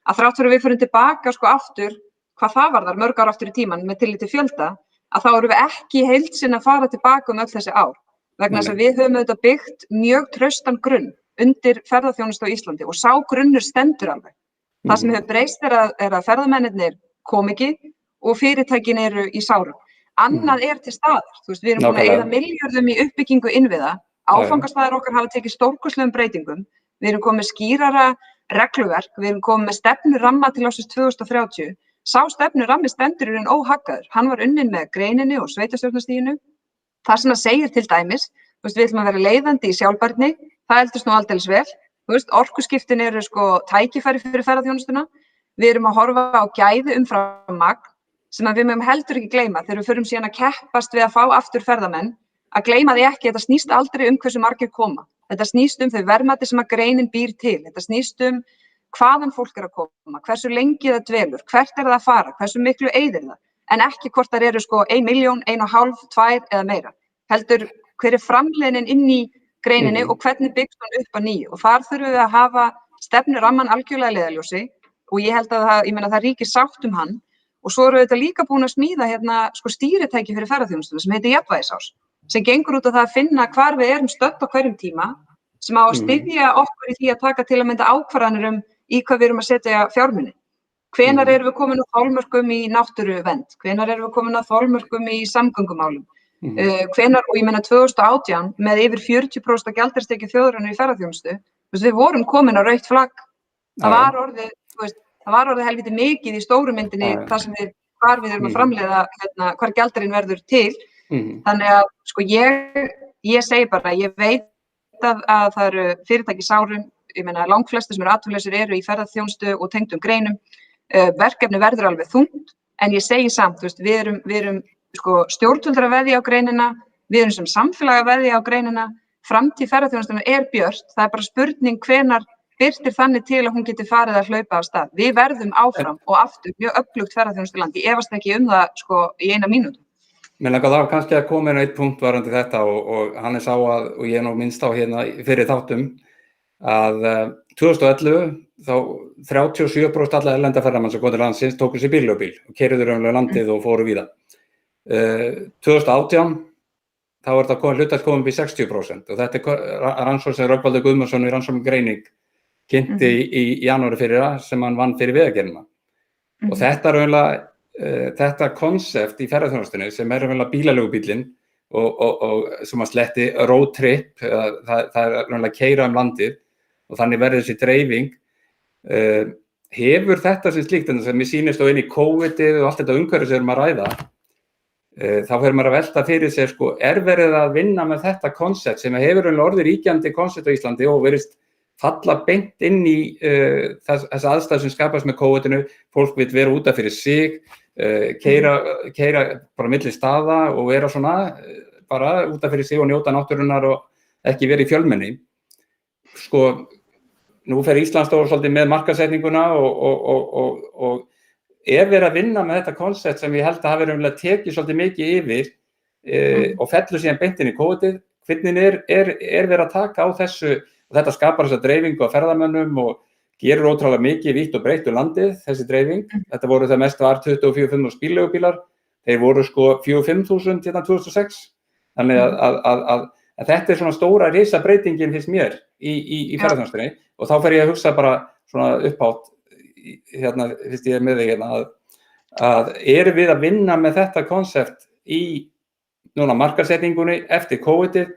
B: að þrátt fyrir að við förum tilbaka sko aftur, hvað það varðar, mörg ár aftur í tíman með tilliti til fjölda, að þá erum við ekki í heild sinni að fara tilbaka öll þessi ár, vegna þess að við höfum auðvitað byggt mjög traustan grunn undir ferðaþjónustu á Íslandi og sá grunnur stendur alveg. Það sem hefur breyst að ferðamennirnir kom ekki og fyrirtækin eru í sárum. Annað til staðar. Við erum búin að eyða milljörðum í uppbyggingu innviða, áfangastaðir okkar hafa tekið stórkostlegum breytingum, við erum komið með skýrara regluverk, við erum komið með stefnuramma til ársins 2030. Sá stefnurammi stendur óhaggaður. Hann var unninn með greininni og sveitarstjórnarstiginu. Það sem það segir til dæmis, við ætlum að vera leiðandi í sjálfbærni, það eldist nú aldeilis vel. Orkuskiptin eru sko tækifæri fyrir ferðaþjónustuna. Við erum að horfa á gæði umfram magn sem við megum heldur ekki gleyma þegar við förum síðan að keppast við að fá aftur ferðamenn, að gleyma því ekki, þetta snýst aldrei hversu margir koma. Þetta snýst þau verðmæti sem að greinin býr til. Þetta snýst hvaðan fólk að koma, hversu lengi það dvelur, hvert það að fara, hversu miklu eyðir það, en ekki hvort það eru sko 1 milljón, 1,5, 2 eða meira. Heldur hver framleiðnin inn í greininni og hvernig byggst hún upp að nýju. Og þar þurfum við að hafa stefnurammann algjörlega í leiðarljósi og ég held að það ríkir sátt hann. Og svo erum við þetta líka búin að smíða sko stýritæki fyrir ferðaþjónustuna sem heitir jafnvægisás, sem gengur út á það að finna hvar við erum stödd á hverjum tíma, sem á að styðja okkur í því að taka til að mynda ákvarðanir í hvað við erum að setja fjármuni. Hvenær erum við komin á þolmörkum í náttúruvernd? Hvenær erum við komin á þolmörkum í samgöngumálum? Hvenær, og ég meina 2018 með yfir 40% gjaldeyristekjum þjóðarinnar í ferðaþjónustu, við vorum komin á rautt flagg. Það var orðið helviti mikið í stóru myndinni hvar við erum að framleiða, hvar gjaldeyrinn verður til. Þannig að sko ég segi bara, ég veit að það eru fyrirtæki í sárum, ég meina langflestir sem eru atvinnulausir eru í ferðaþjónustu og tengdum greinum. Verkefni verður alveg þungt, en ég segi samt, við erum sko stjórnvöld að veðja á greinina, við erum sem samfélag að veðja á greinina, framtíð ferðaþjónustunnar björt, það bara spurning hvenær birtir þannig til að hún geti farið að hlaupa af stað. Við verðum áfram og aftur mjög öflugt ferðaþjónustuland, ég efast ekki það sko í 1 mínútu.
A: Mér langar þá kannski að koma inn á 1 punkt varðandi þetta og hann sá að, og ég nú minnst á hérna fyrir þáttum, að 2011 þá 37% alla erlenda ferðamanna sem kom til landsins tóku sér bílleigubíl og keyrðu raunverulega landið og fóru víða. 2018 þá þetta hlutfall komið upp í 60% og þetta rannsókn sem Rögnvaldur Guðmundsson í rannsókn greining kynnti í janúari fyrra sem hann vann fyrir Vegagerðina. Og þetta konsept í ferðaþjónustunni sem raunverulega bílaleigubíllinn og sem að sletti road trip, það raunverulega keyra landið og þannig verður þessi dreifing, hefur þetta sem slíkt, en sem ég sýnist á inn í COVID og allt þetta umhverfi sem við erum að ræða, þá fer maður að velta fyrir sér sko, verið að vinna með þetta konsept sem hefur orðið ríkjandi konsept á Íslandi og verið falla beint inn í þess aðstæður sem skapast með COVID-inu, fólk vil vera út af fyrir sig, keyra bara milli staða og vera svona bara út af fyrir sig og njóta náttúrunnar og ekki vera í fjölmenni. Sko, nú fer Íslandsstofa svolítið með markaðssetninguna og verið að vinna með þetta konsept sem ég held að hafi raunverulega tekið svolítið mikið yfir og fellur síðan beint inn í COVID-ið, hvernig verið að taka á þessu og þetta skapar þessa dreifingu á ferðamönnum og gerur ótrúlega mikið vítt og breitt landið, þessi dreifing. Þetta voru það mest var 24.000 bílleigubílar, þeir voru sko 4.000 hérna 2006. Þannig að þetta svona stóra risabreytingin finnst mér í ferðaþjónustunni og þá fer ég að hugsa bara svona upphátt, hérna fyrst ég með þig hérna, að erum við að vinna með þetta konsept í núna markaðssetningunni eftir COVID-ið,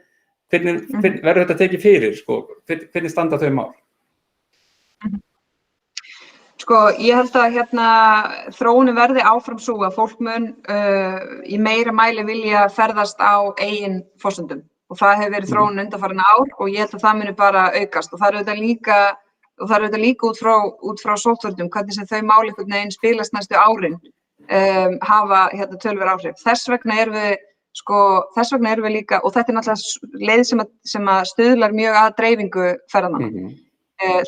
A: hvernig verður þetta tekið fyrir, sko, hvernig standa þau mál?
B: Sko, ég held að hérna þróunin verði áfram sú að fólk mun í meira mæli vilja ferðast á eigin forsendum og það hefur verið þróunin undanfarin ár og ég held að það muni bara aukast og það er auðvitað líka út frá sóttvörnum, hvernig sem þau mál einhvern veginn spilast næstu árin hafa hérna töluverð áhrif. Þess vegna erum við líka, og þetta er náttúrulega leið sem að stuðlar mjög að dreifingu ferðamanna.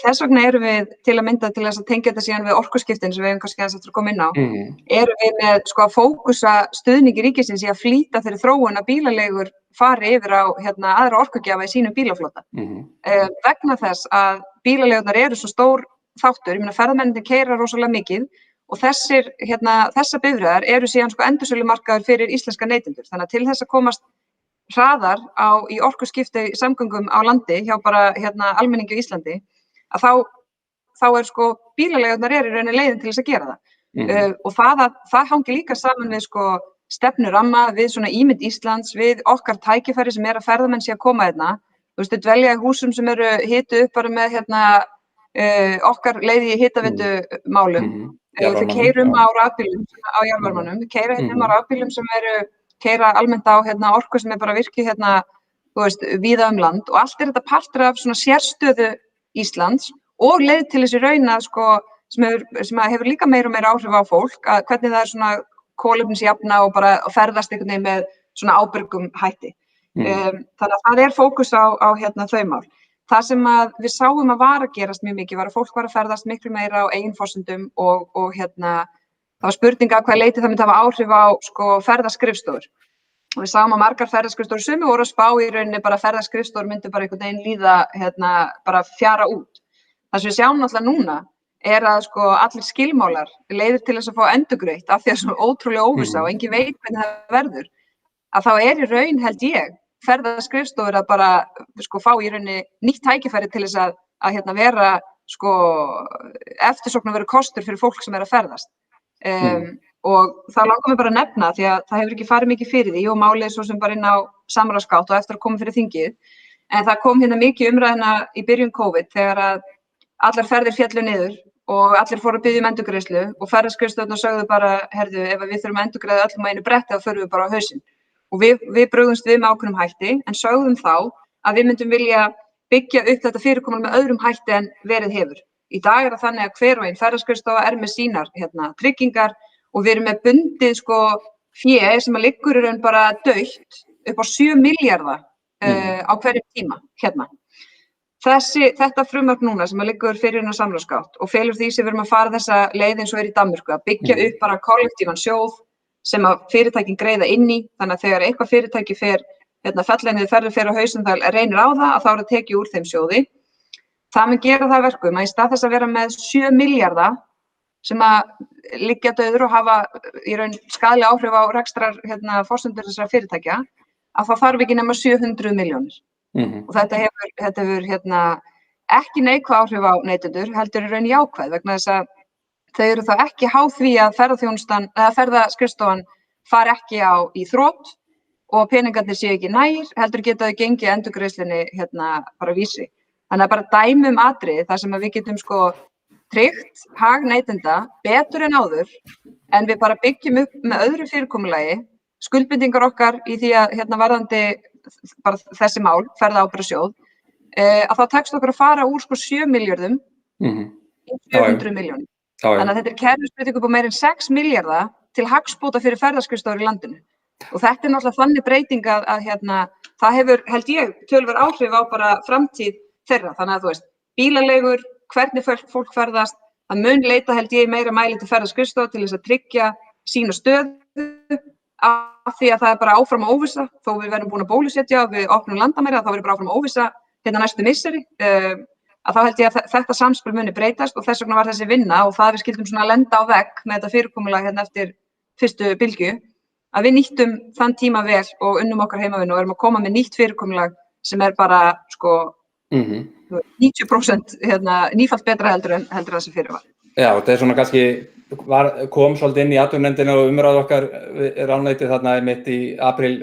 B: Þess vegna erum við til að mynda til þess að tengja þetta síðan við orkuskiptin sem við hefum kannski aðeins eftir að koma inn á, erum við með sko að fókusa stuðningi ríkisins í að flýta þeirri þróun að bílaleigur fari yfir á hérna aðra orkugjafa í sínum bílaflota. Vegna þess að bílaleigurnar eru svo stór þáttur, ég meina ferðamennirnir keyra rosalega mikið og þessar bifreiðar eru síðan sko endursölumarkaður fyrir íslenska neytendur. Þannig að til þess að komast hraðar í orkuskipti samgöngum á landi hjá bara almenningi á Íslandi, að þá er sko bílaleigurnar í rauninni leiðin til þess að gera það. Og það hangi líka saman við sko stefnuramma, við svona ímynd Íslands, við okkar tækifæri sem að ferðamenn sé að koma hérna. Þú veist, dvelja í húsum sem eru hituð upp bara með okkar leiði í hitaveitumálum. Þau keyrum á rafbílum á jarðvarmanum, þau keyra á rafbílum sem keyra almennt á orku sem bara virkið þú veist, víða land og allt þetta partur af svona sérstöðu Íslands og leið til þessi raun að sko sem hefur líka meira og meira áhrif á fólk, að hvernig það svona kolefnisjafna og bara ferðast einhvern veginn með svona ábyrgum hætti. Þannig að það fókus á þau mál. Það sem að við sáum að var að gerast mjög mikið var að fólk var að ferðast miklu meira á eigin forsendum og það var spurning að hvað leyti það myndi hafa áhrif á sko ferðaskrifstofur. Og við sáum að margar ferðaskrifstofur sumir voru að spá í rauninni bara ferðaskrifstofur myndi bara einhvern veginn líða bara fjara út. Það sem við sjáum náttúrulega núna að sko allir skilmálar leiðir til þess að fá endurgreitt af því að svona ótrúlega óvissa og engin veit hvernig það verður. Að þá í raun held ég ferðaskrifstofur að bara sko fá í rauninni nýtt tækifæri til þess að vera sko eftirsóknarverður kostur fyrir fólk sem að ferðast. Og það langar mig bara að nefna því að það hefur ekki farið mikið fyrir því og málið svo sem bara inn á samráðsgátt og eftir að koma fyrir þingið. En það kom mikið umræðina í byrjun COVID þegar að allar ferðir féllu niður og allir fóru að biðja endurgreiðslu og ferðaskrifstofurnar sögðu bara, heyrðu, ef við þurfum að endurgreiða öllum á einu bretti þá förum við bara á hausinn. Og við brugðumst við með ákveðnum hætti en sögðum þá að við myndum vilja byggja upp þetta fyrirkomulag með öðrum hætti en verið hefur. Í dag það þannig að hver og einn ferðaskrifstofa með sínar tryggingar og við erum með bundið sko fé sem að liggur í raun bara dautt upp á 7 milljarða á hverjum tíma hérna. Þetta frumvarp núna sem að liggur fyrir inn á samráðsgátt og felur því sem við erum að fara þessa leið eins og í Danmörku að byggja upp bara kollektívan sjóð sem að fyrirtækin greiða inn í, þannig að þegar eitthvað fyrirtæki fer fellenið ferðir fer á hausinn það reynir á það að þá það tekið úr þeim sjóði. Það mun gera það verkum að í stað þess að vera með 7 milljarða sem að liggja dauður og hafa í raun skaðleg áhrif á rekstrar forsendur þessara fyrirtækja, að það þarf ekki nema 700 milljónir. Og þetta hefur ekki neikvæð áhrif á neytendur, heldur í raun jákvæð vegna þess að þau eru þá ekki háð því að ferðaskrifstofan fari ekki í þrot og peningarnir séu ekki nægir, heldur geta þau gengið endurgreiðslunni bara vísi. Þannig að bara dæmi atriði þar sem að við getum sko tryggt hag neytenda betur en áður en við bara byggjum upp með öðru fyrirkomulagi skuldbindingar okkar í því að varðandi bara þessi mál, ferðaábyrgðasjóð, að þá tekst okkur að fara úr sko 7 milljörðum í 700 milljónir. Þannig að þetta kerfisbreyting upp á meira en 6 milljarða til hagsbóta fyrir ferðaskrifstofur í landinu. Og þetta náttúrulega þannig breyting að það hefur, held ég, töluverð áhrif á bara framtíð þeirra. Þannig að þú veist, bílaleigur, hvernig fólk ferðast, það mun leita held ég meira mæli til ferðaskrifstofa til þess að tryggja sína stöðu af því að það er bara áfram óvissa, þó við verðum búin að bólusetja og við opnum landamæri, þá verður bara áfram óvissa næstu misseri, að þá held ég að þetta samspil muni breytast og þess vegna var þessi vinna og það við skildum svona að lenda á vegg með þetta fyrirkomulag eftir fyrstu bylgju, að við nýttum þann tíma vel og unnum okkar heimavinnu og erum að koma með nýtt fyrirkomulag sem er bara sko 90% nýfalt betra heldur en þessi fyrir var.
A: Já, þetta er svona kannski kom svolítið inn í atvinnunefndina og umræðu okkar ráðuneytið þarna mitt í apríl,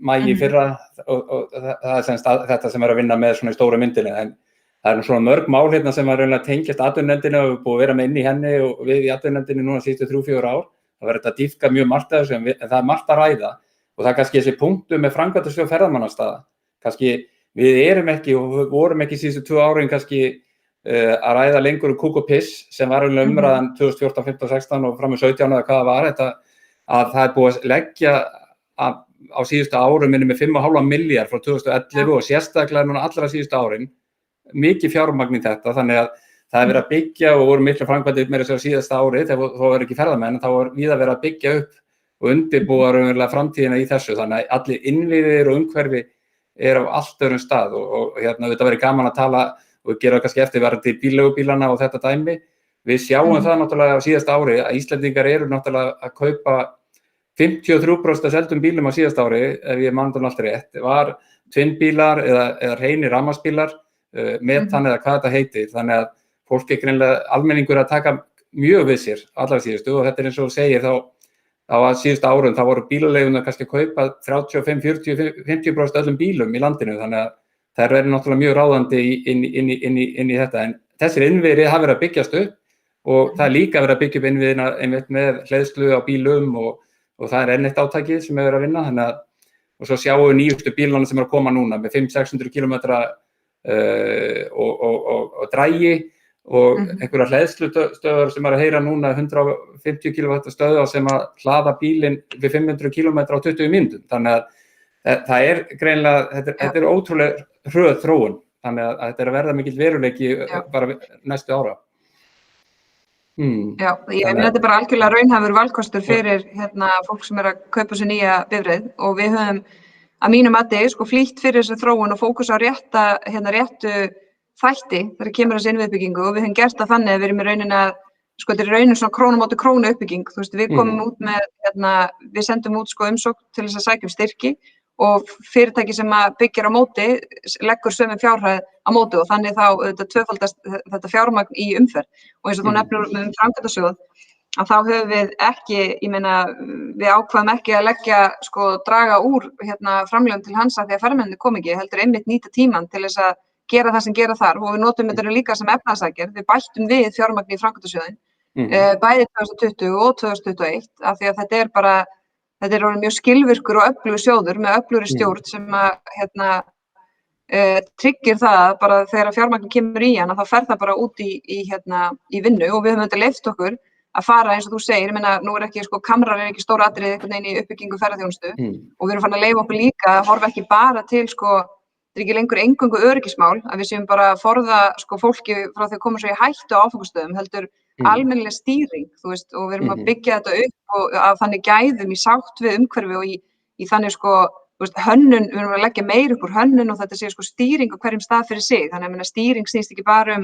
A: maí fyrra og það er semst þetta sem er að vinna með svona í stóra myndinni en það er svona mörg mál hérna sem var raunlega tengjast atvinnunefndina og búið að vera með inn í henni og við í atvinnunefndinni núna síðustu 3-4 ár. Það verður þetta að dýpka mjög margt af þessu en það er margt að ræða og það er kannski þessi punktu með framkvæmdastjórn ferðamannastaða. Kannski við erum ekki og vorum ekki síðustu 2 árin kannski að ræða lengur kúk og piss sem var umræðan 2014, 15, 16 og fram með 17 eða hvað það var þetta að það er búið að leggja á síðustu árum minni með 5,5 milljarð frá 2011 og sérstaklega núna allra síðustu árin mikið fjármagn í þetta þannig að það er verið að byggja og voru miklu framkvæmdir meira sér síðasta ári þegar þá er ekki ferðamenn þá er víða verið að byggja upp og undirbúa raunverulega framtíðina í þessu þannig að allir innviðir og umhverfi er á allt öðrum stað og þetta verið gaman að tala og gera kannski eftirverandi bílleigubílana og þetta dæmi. Við sjáum það náttúrulega á síðasta ári að Íslendingar eru náttúrulega að kaupa 53% af seldum bílum á síðasta ári, ef ég man það allt rétt, var tvinnbílar eða hreinir rafmagnsbílar, metan eða hvað þetta heitir. Þannig að fólk er greinilega almenningur að taka mjög við sér allra síðustu og þetta er eins og segir þá að síðustu árum þá voru bílaleigurnar kannski að kaupa 35, 40, 50% öllum bílum í landinu þannig að þær verður náttúrulega mjög ráðandi inn í þetta en þessir innviðir hafa verið að byggjast upp og það er líka verið að byggja upp innviðina einmitt með hleðslu á bílum og það er enn eitt átakið sem er verið að vinna þannig að og svo sjáum við nýjustu bílana sem er að koma núna með 500-600 km og drægi og einhverja hleðslustöðvar sem er að heyra núna 150 kW stöðvar sem að hlaða bílinn við 500 km á 20 mínútum þannig að það er greinilega þetta er ótrúlega hröð þróun þannig að þetta er að verða mikill veruleiki bara næstu ára.
B: Já, ég meina þetta er bara algjörlega raunhæfur valkostur fyrir fólk sem er að kaupa sér nýja bifreið og við höfum að mínu mati sko flýtt fyrir þessu þróun og fókus á réttu þætti þegar kemur þessi innviðbyggingu og við höfum gert það þannig að við erum í rauninni að sko þetta er raunin svona krónu móti krónu uppbygging þú veist við komum út með við sendum út sko umsókn til þess að sækja styrki og fyrirtæki sem að byggja á móti leggur sömu fjárhæð á móti og þannig þá þetta tvöfaldast þetta fjármagn í umferð og eins og þú nefnir með framkvæmdasjóð að þá höfum við ekki, ég meina við ákvaðum ekki að leggja sko draga úr framlögum til hans að því að ferðamennirnir kom ekki heldur einmitt nýta tímann til þess að gera það sem gera þarf og við notum þetta líka sem efnahagsaðgerð, við bættum við fjármagn í framkvæmdasjóðinn bæði 2020 og 2021 af því að þetta er orðið mjög skilvirkur og öflugur sjóður með öflugri stjórn sem að tryggir það bara þegar fjármagn kemur í hann að þá fer það bara út í vinnu og við höfum þetta leyft okkur að fara eins og þú segir, ég meina nú er ekki sko kamrar er ekki stóra atriði einhvern veginn í uppbyggingu ferðaþjónustu og við erum farin að leyfa okkur líka að horfa ekki bara til sko þetta er ekki lengur eingöngu öryggismál að við séum bara að forða sko fólki frá því að koma svo í hættu á áfangastöðum heldur almennileg stýring þú veist og við erum að byggja þetta upp og að þannig gæðum í sátt við umhverfi og í þannig sko þú veist hönnun við erum að leggja meir upp úr hönnun og þetta sé sko stýring á hverjum stað fyrir sig þannig að stýring snýst ekki bara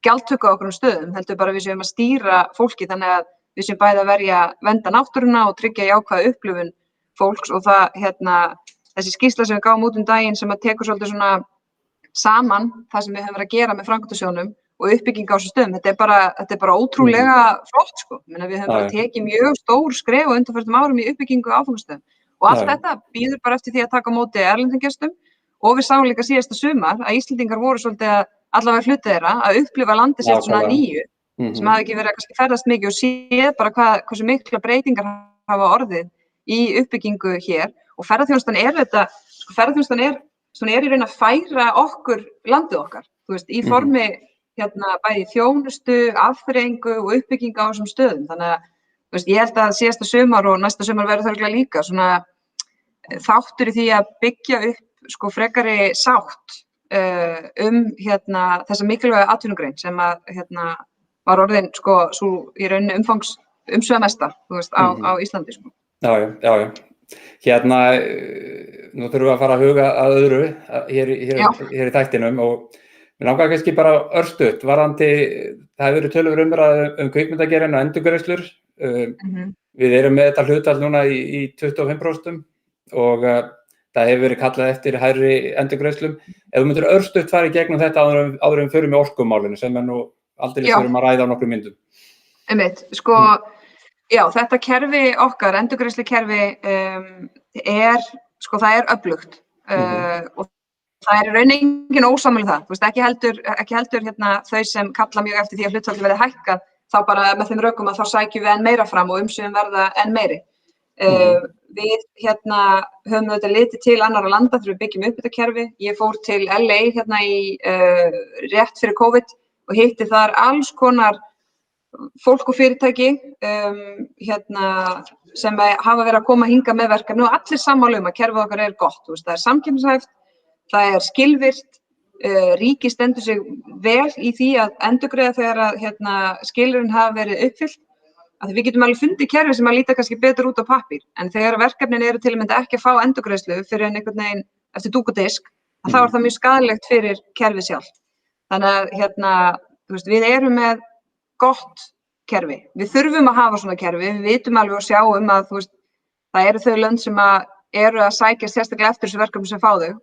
B: gjaldtöku á okkur stöðum heldur bara við séum að stýra fólki þannig að við séum bæði að vernda náttúruna og tryggja jákvæða upplifun fólks og það þessi skýrsla sem við gáum út daginn sem að tekur svolítið svona saman það sem við höfum verið að gera með framkvæmdasjóðnum og uppbygging á þessu stöðum. Þetta er bara ótrúlega flott sko. Við höfum bara tekið mjög stór skref á undanförnum árum í uppbyggingu á áfangastöðum. Og allt þetta býður bara eftir því að taka á móti erlendum gestum og við sáum líka síðasta sumar að Íslendingar voru svolítið að allavega hluti þeirra að upplifa landið sitt svona nýju sem hafi ekki verið að ferðast mikið og séð bara hversu mikla breytingar hafa orðið í uppbyggingu hér og ferðaþjónustan er þetta, sko ferðaþjónustan er í raun að færa okkur landið okkar, þú veist, í formi bæði þjónustu, afþreyingu og uppbyggingu á þessum stöðum. Þannig að, þú veist, ég held að síðasta sumar og næsta sumar verður það örugglega líka svona þáttur í því að byggja upp sko frekari sátt þessa mikilvæga atvinnugrein sem að var orðin sko svo í rauninni umsvifamesta, þú veist, á Íslandi sko.
A: Já. Nú þurfum við að fara að huga að öðru hér í þættinum og mér langar kannski bara örstutt varðandi, það hefur verið töluverð umræða kvikmyndagerðina og endurgreiðslur. Við erum með þetta hlutfall núna í 25% og það hefur verið kallað eftir hærri endurgreiðslum. Ef þú myndir örstutt fara í gegnum þetta áður en við förum í orkumálinu sem nú aldrei þurfum að ræða á nokkrum myndum.
B: Einmitt, sko, já, þetta kerfi okkar, endurgreiðslukerfi það er öflugt og það er í raun engin ósammála það, þú veist, ekki heldur þau sem kalla mjög eftir því að hlutfallið verði hækkað, þá bara með þeim rökum að þá sækjum við enn meira fram og umsvifin verða enn meiri. Við höfum auðvitað litið til annarra landa þegar við byggjum upp þetta kerfi. Ég fór til LA rétt fyrir COVID og hitti þar alls konar fólk og fyrirtæki sem hafa verið að koma hingað með verkefni og allir sammála að kerfið okkar er gott. Þú veist, það er samkeppnishæft, það er skilvirkt, ríkið stendur sig vel í því að endurgreiða þegar að skilyrðin hafa verið uppfyllt. Að við getum alveg fundið kerfi sem að líta kannski betur út á pappír, en þegar verkefnin eru til að mynda ekki að fá endurgreiðslu fyrir en einhvern veginn eftir dúk og disk, þá er það mjög skaðlegt fyrir kerfið sjálft. Þannig að þú veist, við erum með gott kerfi. Við þurfum að hafa svona kerfi, við vitum alveg og sjáum að þú veist, það eru þau lönd sem eru að sækja sérstaklega eftir þessu verkefni sem fá þau.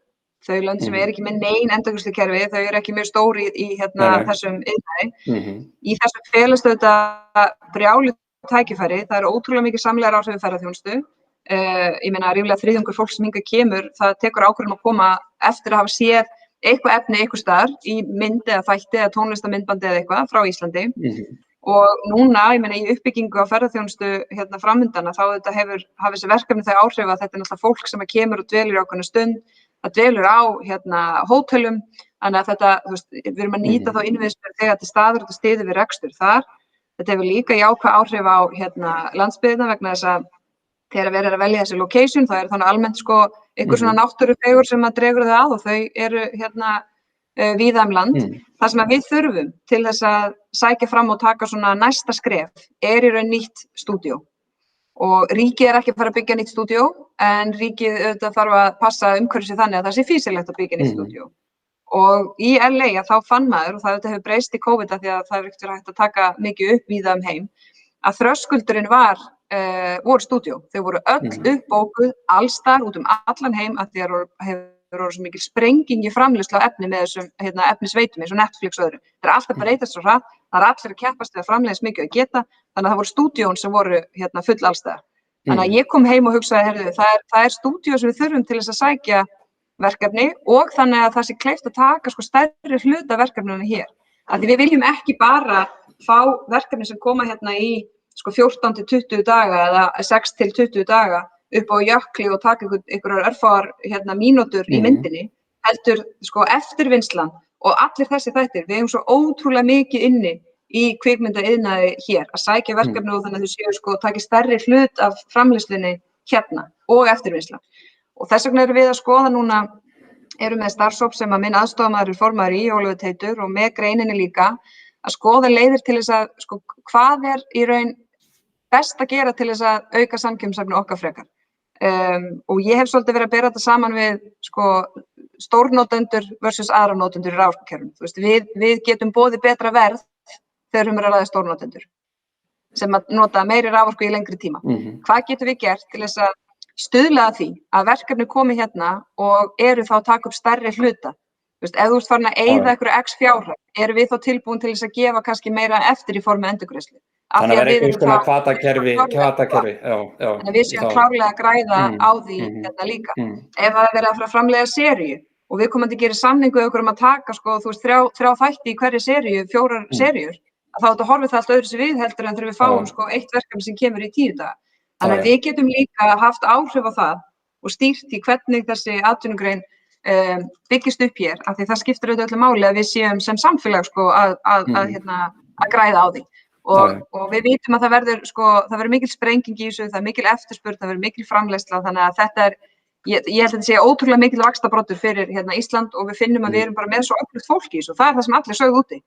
B: Þau lönd sem eru ekki með nein endurgreiðslukerfi, þau eru ekki mjög stóri í þessum iðnaði. Í þessum felast auðvitað brjáluð tækifæri, það eru ótrúlega mikið samlegar áhrif við ferðaþjónustu. Ég meina ríflega þriðjungur fólk sem hingað kemur, það tekur ákvörðun að koma eftir að hafa séð eitthvað efni eitthvað staðar í mynd eða þætti eða tónlistarmyndbandi eða eitthvað frá Íslandi. Og núna, ég meina í uppbyggingu á ferðaþjónustu framundana, þá þetta hafa þessi verkefni þau áhrif að þetta er náttúrulega fólk sem kemur og dvelur á ákveðna stund, það dvelur á hótelum, þannig að þetta, þú veist, við erum að nýta þá innviðir þegar þetta staður og þetta styður við rekstur þar. Þetta hefur líka jákvæð áhrif á landsbyggðina vegna þess að þegar verið að velja þessi location, það eru þannig almennt sko einhver svona náttúrufegur sem að dregur þau að og þau eru víða land. Það sem við þurfum til þess að sækja fram og taka svona næsta skref er í raun nýtt stúdíó. Og ríkið er ekki að fara að byggja nýtt stúdíó, en ríkið auðvitað þarf að passa umhverfið sig þannig að það sé fýsilegt að byggja nýtt stúdíó. Og í LA þá fann maður, og það hefur breyst í COVID því að það hefur ekkert verið hægt að taka mikið upp víða heim, að þröskuldurinn voru stúdíó. Þau voru öll uppbókuð allstar út allan heim að því að hefur orðið svo mikil sprenging í framleiðslu á efni með þessum efnisveitum eins og Netflix og öðru. Það er alltaf breytast svo hratt, það er allir að keppast við að framleiða mikið að geta, þannig að það voru stúdíón sem voru full allstar. Þannig að ég kom heim og hugsaði, heyrðu, það er stúdíó sem við þurfum til þess að sækja verkefni og þannig að það sé kleift að taka sko stærri hluta verkefnina hér. Af því við viljum ekki bara fá verkefni sem koma í sko 14 til 20 daga eða 6 til 20 daga upp á jökli og taka einhverjar örfáar mínútur í myndinni, heldur sko eftirvinnslan og allir þessi þættir. Við eigum svo ótrúlega mikið inni í kvikmyndaiðnaði hér að sækja verkefni og þannig að þau séu sko taki stærri hlut af framleiðslunni og eftirvinnslan. Og þess vegna erum við að skoða núna, erum með starfshóp sem að minn aðstofamaður er formaður í, Ólafur Teitur, og með greininni líka, að skoða leiðir til þess að, sko, hvað er í raun best að gera til þess að auka samkeppnishæfni okkar frekar. Og ég hef svolítið verið að bera þetta saman við, sko, stórnotendur versus aðra notendur í raforkukerfinu. Þú veist, við getum boðið betra verð þegar við erum að ræða stórnotendur, sem að nota meiri raforku í lengri tíma. Hvað getum við gert til þess að stuðla að því að verkefni komi og eru þá að taka upp stærri hluta. Þú veist, ef þú ert farin að eyða einhverju x fjárhæð, erum við þá tilbúin til þess að gefa kannski meira eftir í formi endurgreiðslu.
A: Þannig að vera einhvers hvatakerfi, já.
B: Þannig að við séum klárlega að græða á því líka. Ef það er verið að fara að framleiða seríu og viðkomandi gerir samningu við okkur að taka, sko, þú veist, þrjá þætti í hverri seríu, 4 seríur, þá horfir það allt öðru sig við heldur en þegar við fáum, sko, eitt verkefni sem kemur í 10 daga. Þannig að við getum líka haft áhrif á það og stýrt í hvernig þessi atvinnugrein byggist upp hér, af því það skiptir auðvitað öllu máli að við séum sem samfélag sko, að græða á því. Og við vitum að það verður mikil sprenging í þessu, það mikil eftirspurn, það verður mikil framleiðsla, þannig að þetta ég held að þetta sé ótrúlega mikil vaxtarbroddur fyrir Ísland og við finnum að við erum bara með svo öflugt fólk í þessu og það það sem allir sögðu úti.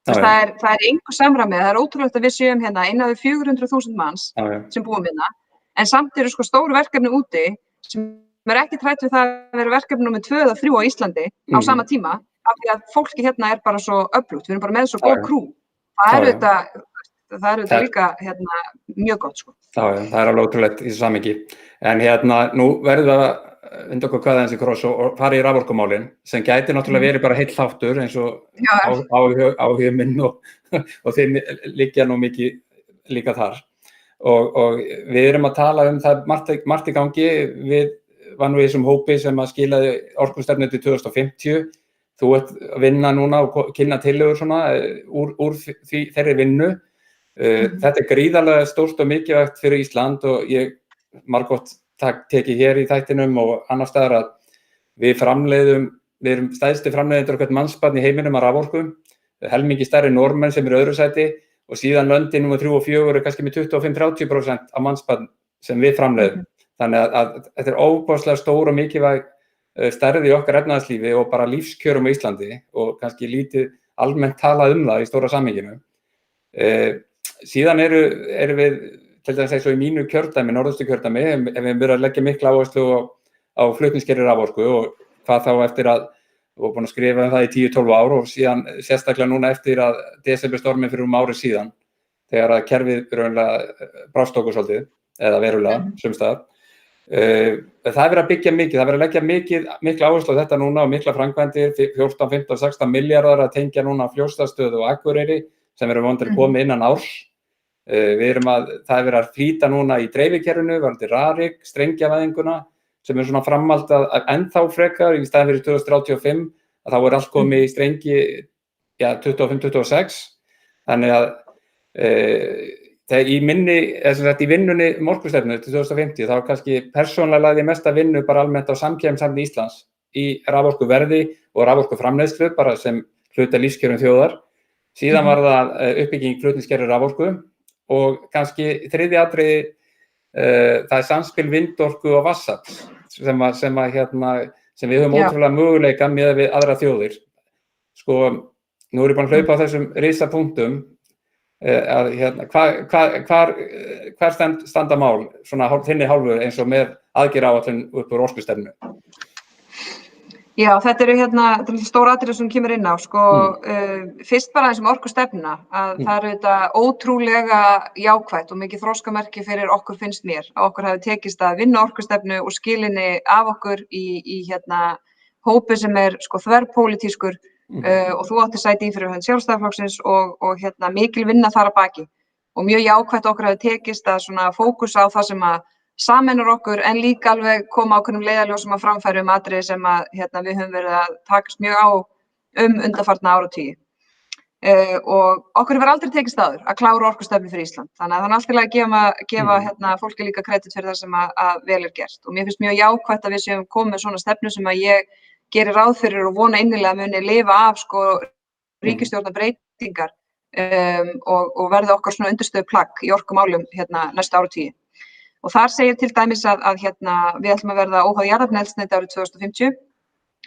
B: Það engu samræmi, það ótrúlegt að við séum innan við 400.000 manns sem búum en samt eru sko stóru verkefni úti sem ekki trætt við það að vera verkefni nummer 2 eða 3 á Íslandi á sama tíma af því að fólki bara svo öflugt, við erum bara með svo góð krú. Það þetta líka mjög gott sko.
A: Já, það alveg ótrúlegt í þessu samhengi. En nú verðum við að vinda okkur hvað aðeins í kross og fara í raforkumálin sem gæti náttúrulega verið bara heill þáttur eins og áhuga minn og þeim liggja nú mikið líka þar. Og við erum að tala það margt í gangi. Við varum í þessum hópi sem að skilaði orkustefnu til 2050. Þú ert að vinna núna og kynna tillögur svona úr þeirri vinnu. Þetta gríðarlega stórt og mikilvægt fyrir Ísland og ég margoft tekið hér í þættinum og annars staðar að við erum stærsti framleiðendur okkar mannsbarn í heiminum að raforku, helmingi stærri Norðmenn sem eru öðru sæti og síðan löndin númer 3 og 4 eru kannski með 25-30% af mannsbarn sem við framleiðum. Þannig að þetta óbáslega stór og mikilvæg stærð í okkar efnahagslífi og bara lífskjörum á Íslandi og kannski lítið almennt talað það í stóra samhenginu. Síðan erum við til dæmis eins og í mínu kjördæmi, norðausturkjördæmi, ef við verðum að leggja mikla áherslu á flutningskerfi raforku og hvað þá eftir að við erum búin að skrifa það í 10-12 ár og síðan sérstaklega núna eftir að desemberstorminn fyrir ári síðan þegar að kerfið raunlega brást okkur svolítið eða verulega sums staðar. Það verið að byggja mikið, það verið að leggja mikla áherslu á þetta núna og mikla framkvæmdir, 14, 15, 16 milljarðar að tengja núna Fljótsdalsstöð og Akureyri sem eru vonandi komið innan árs. Það verið að flýta núna í dreifikerfinu, varðandi Rarik, strengjavæðinguna, sem svona framhald að ennþá frekar í staðinn fyrir 2035, að þá allt komið í strengi 25-26. Þannig að í vinnunni orkustefnu til 2050, þá kannski persónulega lagði ég mesta vinnu bara almennt á samkeppnishæfni Íslands í raforkuverði og raforkuframleiðslu, bara sem hluta lífskjörum þjóðar. Síðan var það uppbygging flutningskerfis raforku og kannski þriðja atriði það samspil vindorku og vatnsafls sem við höfum ótrúlega möguleika miðað við aðra þjóðir. Sko, nú er ég búin að hlaupa á þessum risapunktum hvar standa mál svona þinni hálfu eins og með aðgerðaáætlun upp úr orkustefnu?
B: Já, þetta eru stór atriði sem kemur inn á, sko, fyrst bara eins og orkustefnuna, að það þetta ótrúlega jákvætt og mikið þroskamerki fyrir okkur finnst mér, að okkur hafi tekist að vinna orkustefnu og skilinni af okkur í hópi sem sko þverpólitískur og þú átti sæti í fyrir hönd Sjálfstæðisflokksins og mikil vinna þar að baki og mjög jákvætt okkur hafi tekist að svona fókusa á það sem að sameinar okkur en líka alveg koma ákveðnum leiðarljósum að framfæri atriði sem að við höfum verið að takast mjög á undanfarna áratugi. Og okkur hefur aldrei tekist áður að klára orkustefnu fyrir Ísland. Þannig að það alltaf að gefa fólki líka kredit fyrir það sem að vel gert. Og mér finnst mjög jákvætt að við séum komið með svona stefnu sem að ég geri ráð fyrir og vona innilega muni lifa af sko ríkisstjórnarbreytingar og verði okkar svona undirstöðuplagg í orkumálum næstu áratugi. Og þar segir til dæmis að við ætlum að verða óháð jarðefnaeldsneyti árið 2050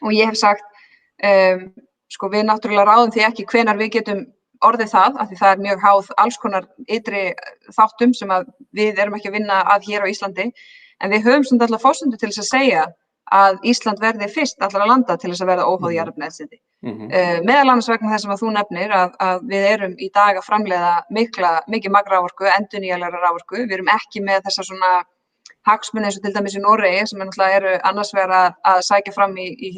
B: og ég hef sagt, sko við náttúrulega ráðum því ekki hvenær við getum orðið það, af því það mjög háð alls konar ytri þáttum sem að við erum ekki að vinna að hér á Íslandi, en við höfum svona alltaf forsendur til þess að segja að Ísland verði fyrst allra landa til þess að verða óháð jarðefnaeldsneyti. Meðal annars vegna þess sem að þú nefnir að við erum í dag að framleiða mikið magn raforku, endurnýjanlegrar raforku. Við erum ekki með þessa svona hagsmuni eins og til dæmis í Noregi sem náttúrulega eru annars vegar að sækja fram í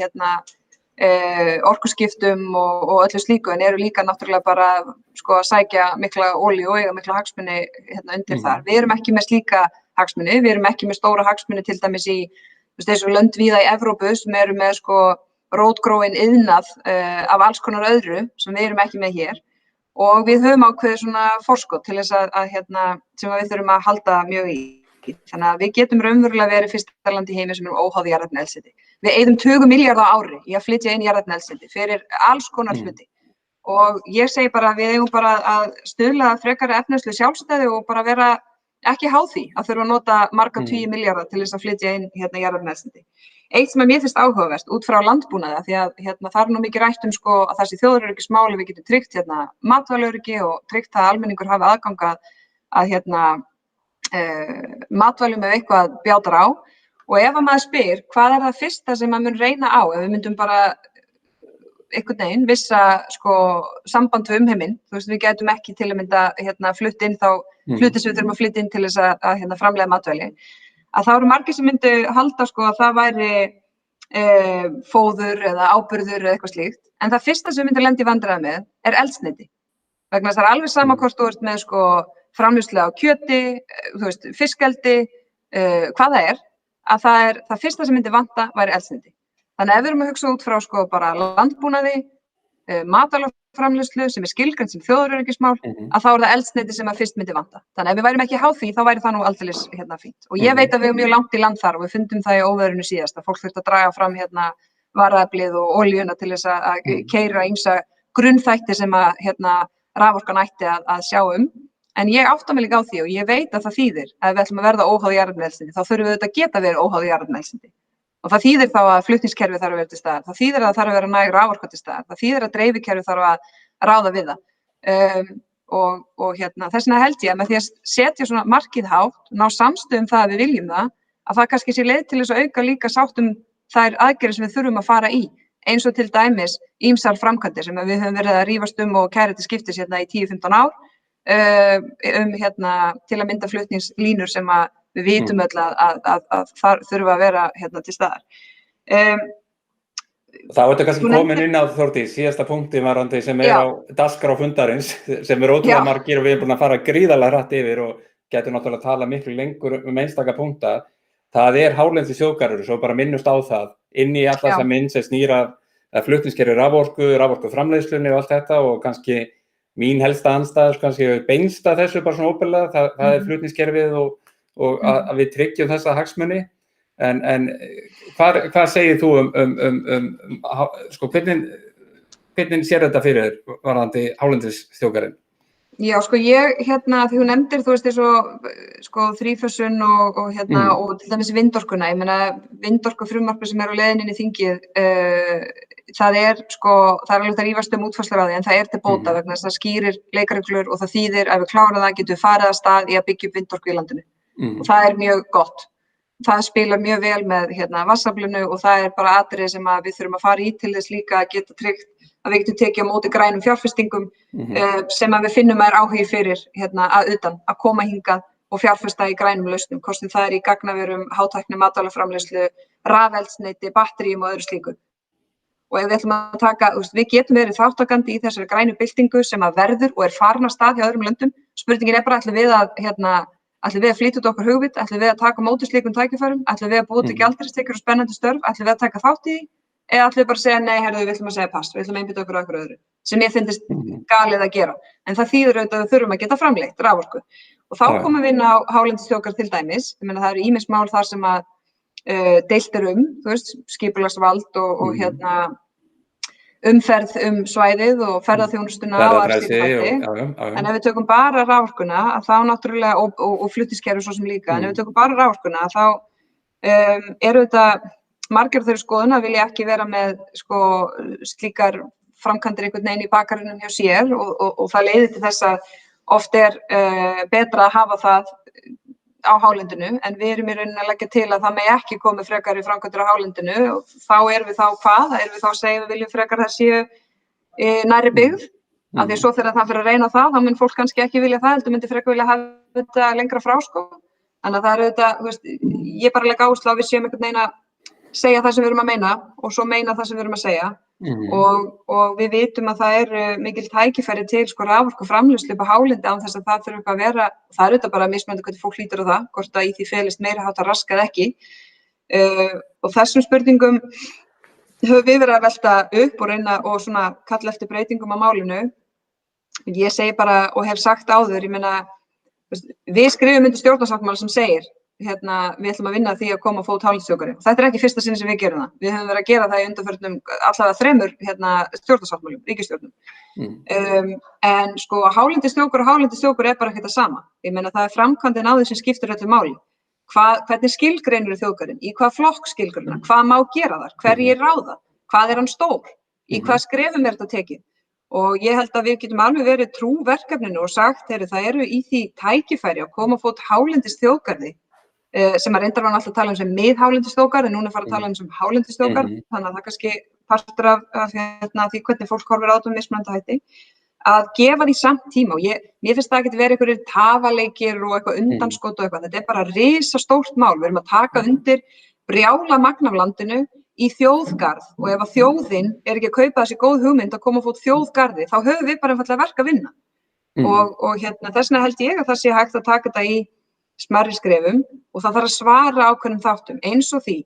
B: orkuskiptum og öllu slíku en eru líka náttúrulega bara sko að sækja mikla olíu og eiga mikla hagsmuni undir þar. Við erum ekki með slíka hagsmuni, við erum ekki með stóra hagsmuni til dæmis í þessu lönd víða í Evrópu sem eru með sko rótgróinn iðnað af alls konar öðru sem við erum ekki með hér og við höfum ákveðið svona forskot til þess að sem við þurfum að halda mjög í. orkuöryggi. Þannig að við getum raunverulega verið fyrsta land í heimi sem óháð jarðefnaeldsneyti. Við eyðum 20 milljarða á ári í að flytja inn jarðefnaeldsneyti fyrir alls konar hluti. Og ég segi bara að við eigum bara að stuðla frekari efnahagslega sjálfstæði og bara vera ekki háð því að þurfa að nota marga 10 milljarða til þess að flytja inn jarðefnaeldsneyti. Eitt sem mér finnst áhugavert út frá landbúnaði, því að það er nú mikið rætt sko að þessi þjóðaröryggismáli við getum tryggt matvælaöryggi og tryggt að almenningur hafi aðgang að matvælum ef eitthvað bjátar á. Og ef að maður spyr hvað það fyrsta sem maður mun reyna á, ef við myndum bara einhvern veginn vissa sko samband við umheiminn, þú veist við gætum ekki til að mynda flutt inn þá hluti sem við þurfum að flytja inn til þess að framleiða matvæli, að þá eru margir sem myndu halda sko að það væri fóður eða áburður eða eitthvað slíkt, en það fyrsta sem við myndum lenda í vandræðum með er eldsneyti. Vegna þess að það er alveg sama hvort þú ert með sko framleiðslu á kjöti, þú veist, fiskeldi, hvað það er, að það fyrsta sem myndi vanta væri eldsneyti. Þannig að ef við erum að hugsa út frá sko bara landbúnaði, matvælaframleiðslu sem er skilgreind sem þjóðaröryggismál, að þá er það eldsneyti sem að fyrst myndi vanta. Þannig að ef við værum ekki háð því, þá væri það nú aldeilis fínt. Og ég veit að við erum mjög langt í land þar og við fundum það í óveðrinu síðast, að fólk þurfti að draga fram varaaflið og olíuna til þess að keyra ýmsa grunnþætti sem að raforkan ætti að sjá um. En ég átta mig líka á því og ég veit að það þýðir að ef við ætlum að verða óháð jarðefnaeldsneyti, þá þurfum við auðvitað að geta verið óháð jarðefnaeldsneyti. Og það þýðir þá að flutningskerfið þarf að vera til staðar, það þýðir að það þarf að vera næg raforka til staðar, það þýðir að dreifikerfið þarf að ráða við það. Þess vegna held ég að með því að setja svona markið hátt, ná samstöðu það að við viljum það, að það kannski sé leið til þess að auka líka sátt þær aðgerðir sem við þurfum að fara í, eins og til dæmis ýmsar framkvæmdir sem við höfum verið að rífast og kæra til skiptis í 10-15 ár, til að mynda flutningslínur sem að við vitum öll að það þurfa að vera til staðar.
A: Þá ertu kannski komin inn á Þórdís, síðasta punkti varandi sem á dagskrá fundarins, sem ótrúlega margir og við erum búin að fara gríðarlega hratt yfir og getum náttúrulega að tala miklu lengur einstaka punkta. Það hálendisþjóðgarður, svo bara minnust á það, inn í alla þessa mynd sem snýr að flutningskerfi raforkuframleiðslunni og allt þetta og kannski mín helsta andstæða, kannski beinst að þessu bara svona óbyrlega, það flutningskerfið og að við tryggjum þessa hagsmuni, en hvað segir þú sko hvernig sér þetta fyrir þér varðandi hálendisþjóðgarðinn?
B: Já, sko ég, því þú nefndir, þú veist, sko þrífösun og til dæmis vindorkuna, ég meina vindorkufrumvarpið sem á leiðinni í þingið, það er alveg að rífast útfærslur á því, en það er til bóta vegna þess að það skýrir leikreglur og það þýðir að við klárum það, getum við farið að stað í að byggja upp vindorku í landinu. Og það er mjög gott. Það spilar mjög vel með vatnsaflinu og það er bara atriði sem að við þurfum að fara í til þess líka að geta tryggt að við getum tekið á móti grænum fjárfestingum sem að við finnum að áhugi fyrir að utan, að koma hingað og fjárfesta í grænum lausnum, hvort sem það er í gagnaverum, hátækni, matvælaframleiðslu, rafeldsneyti, batteríum og öðru slíku. Og ef við ætlum að taka, við getum verið þátttakandi í þessari grænu byltingu sem að verður og er farin af stað hjá öðrum löndum. Spurningin er bara, ætlum við að flytja út okkar hugvit, ætlum við að taka á móti slíkum tækifærum, ætlum við að búa til gjaldeyristekjur og spennandi störf, ætlum við að taka þátt í því, eða ætlum við bara að segja nei, við ætlum að segja pass, við ætlum að einbeita okkur á okkur öðru, sem ég finnst galið að gera. En það þýðir auðvitað að við þurfum að geta framleitt raforku. Og þá komum við inn á hálendisþjóðgarð til dæmis, ég meina það eru ýmis mál þar sem að deilt er þú veist, skipulagsvald og umferð svæðið og ferðaþjónustuna og allt þætti. En ef við tökum bara raforkuna, þá náttúrulega, og flutningskerfi svo sem líka, en ef við tökum bara raforkuna, þá eru þetta margir þeirra skoðun að vilja ekki vera með slíkar framkvæmdir einhvern veginn í bakgarðinum hjá sér og það leiðir til þess að oft er betra að hafa það á hálendinu, en við erum í rauninni að leggja til að það megi ekki komið frekari framkvæmdir á hálendinu og þá erum við þá hvað? Erum við þá að segja við viljum frekar það séu nærri byggð, af því svo þegar það fyrir að reyna það, þá mun fólk kannski ekki vilja það, heldur myndi frekar vilja hafa þetta lengra frá Þannig að það er auðvitað, ég bara legg áherslu á að við séum einhvern veginn að segja það sem við erum að meina og svo meina það sem við erum að segja. Og við vitum að það er mikil tækifæri til raforkuframleiðslu upp á hálendi án þess að það þurfi að vera, það er auðvitað bara mismunandi hvernig fólk lítur á það, hvort að í því felist meiri háttar rask eða ekki. Og þessum spurningum höfum við verið að velta upp og reyna og svona kalla eftir breytingum á málinu. Ég segi bara og hef sagt áður, ég meina, við skrifum undir stjórnarsáttmála sem segir við ætlum að vinna að því að koma á fót hálendisþjóðgarði. Þetta ekki fyrsta sinni sem við gerum það. Við höfum verið að gera það í undanförnum allavega 3 stjórnarsáttmálum, ríkisstjórnum. En sko hálendisþjóðgarður bara ekkert það sama. Ég meina það framkvæmdin á því sem skiptir öllu máli. Hvernig skilgreinir þjóðgarðinn? Í hvað flokk skilgreinir? Hvað má gera þar? Hverjir ráða? Hvað hann stór? Í hvað skrefum þetta tekið? Og ég held að við getum alveg verið trú verkefninu og sagt, það eru í því tækifæri að koma á fót hálendisþjóðgarði sem að reyndar var alltaf að tala sem miðhálendisþjóðgarð, en núna fara að tala sem hálendisþjóðgarð, þannig að það kannski partur af því hvernig fólk horfir á þetta mismunandi hætti, að gefa því samt tíma. Og mér finnst það ekki verið einhverjir tafaleikir og eitthvað undanskot og eitthvað, þetta bara risastórt mál. Við erum að taka undir brjála magn af landinu í þjóðgarð og ef að þjóðin ekki að kaupa þessi góð hugmynd að koma á fót þjóðgarði, þá höfum við bara einfaldlega verk að vinna. Og þess vegna held ég að það sé hægt að taka þetta í smærri skrefum og það þarf að svara ákveðnum þáttum eins og því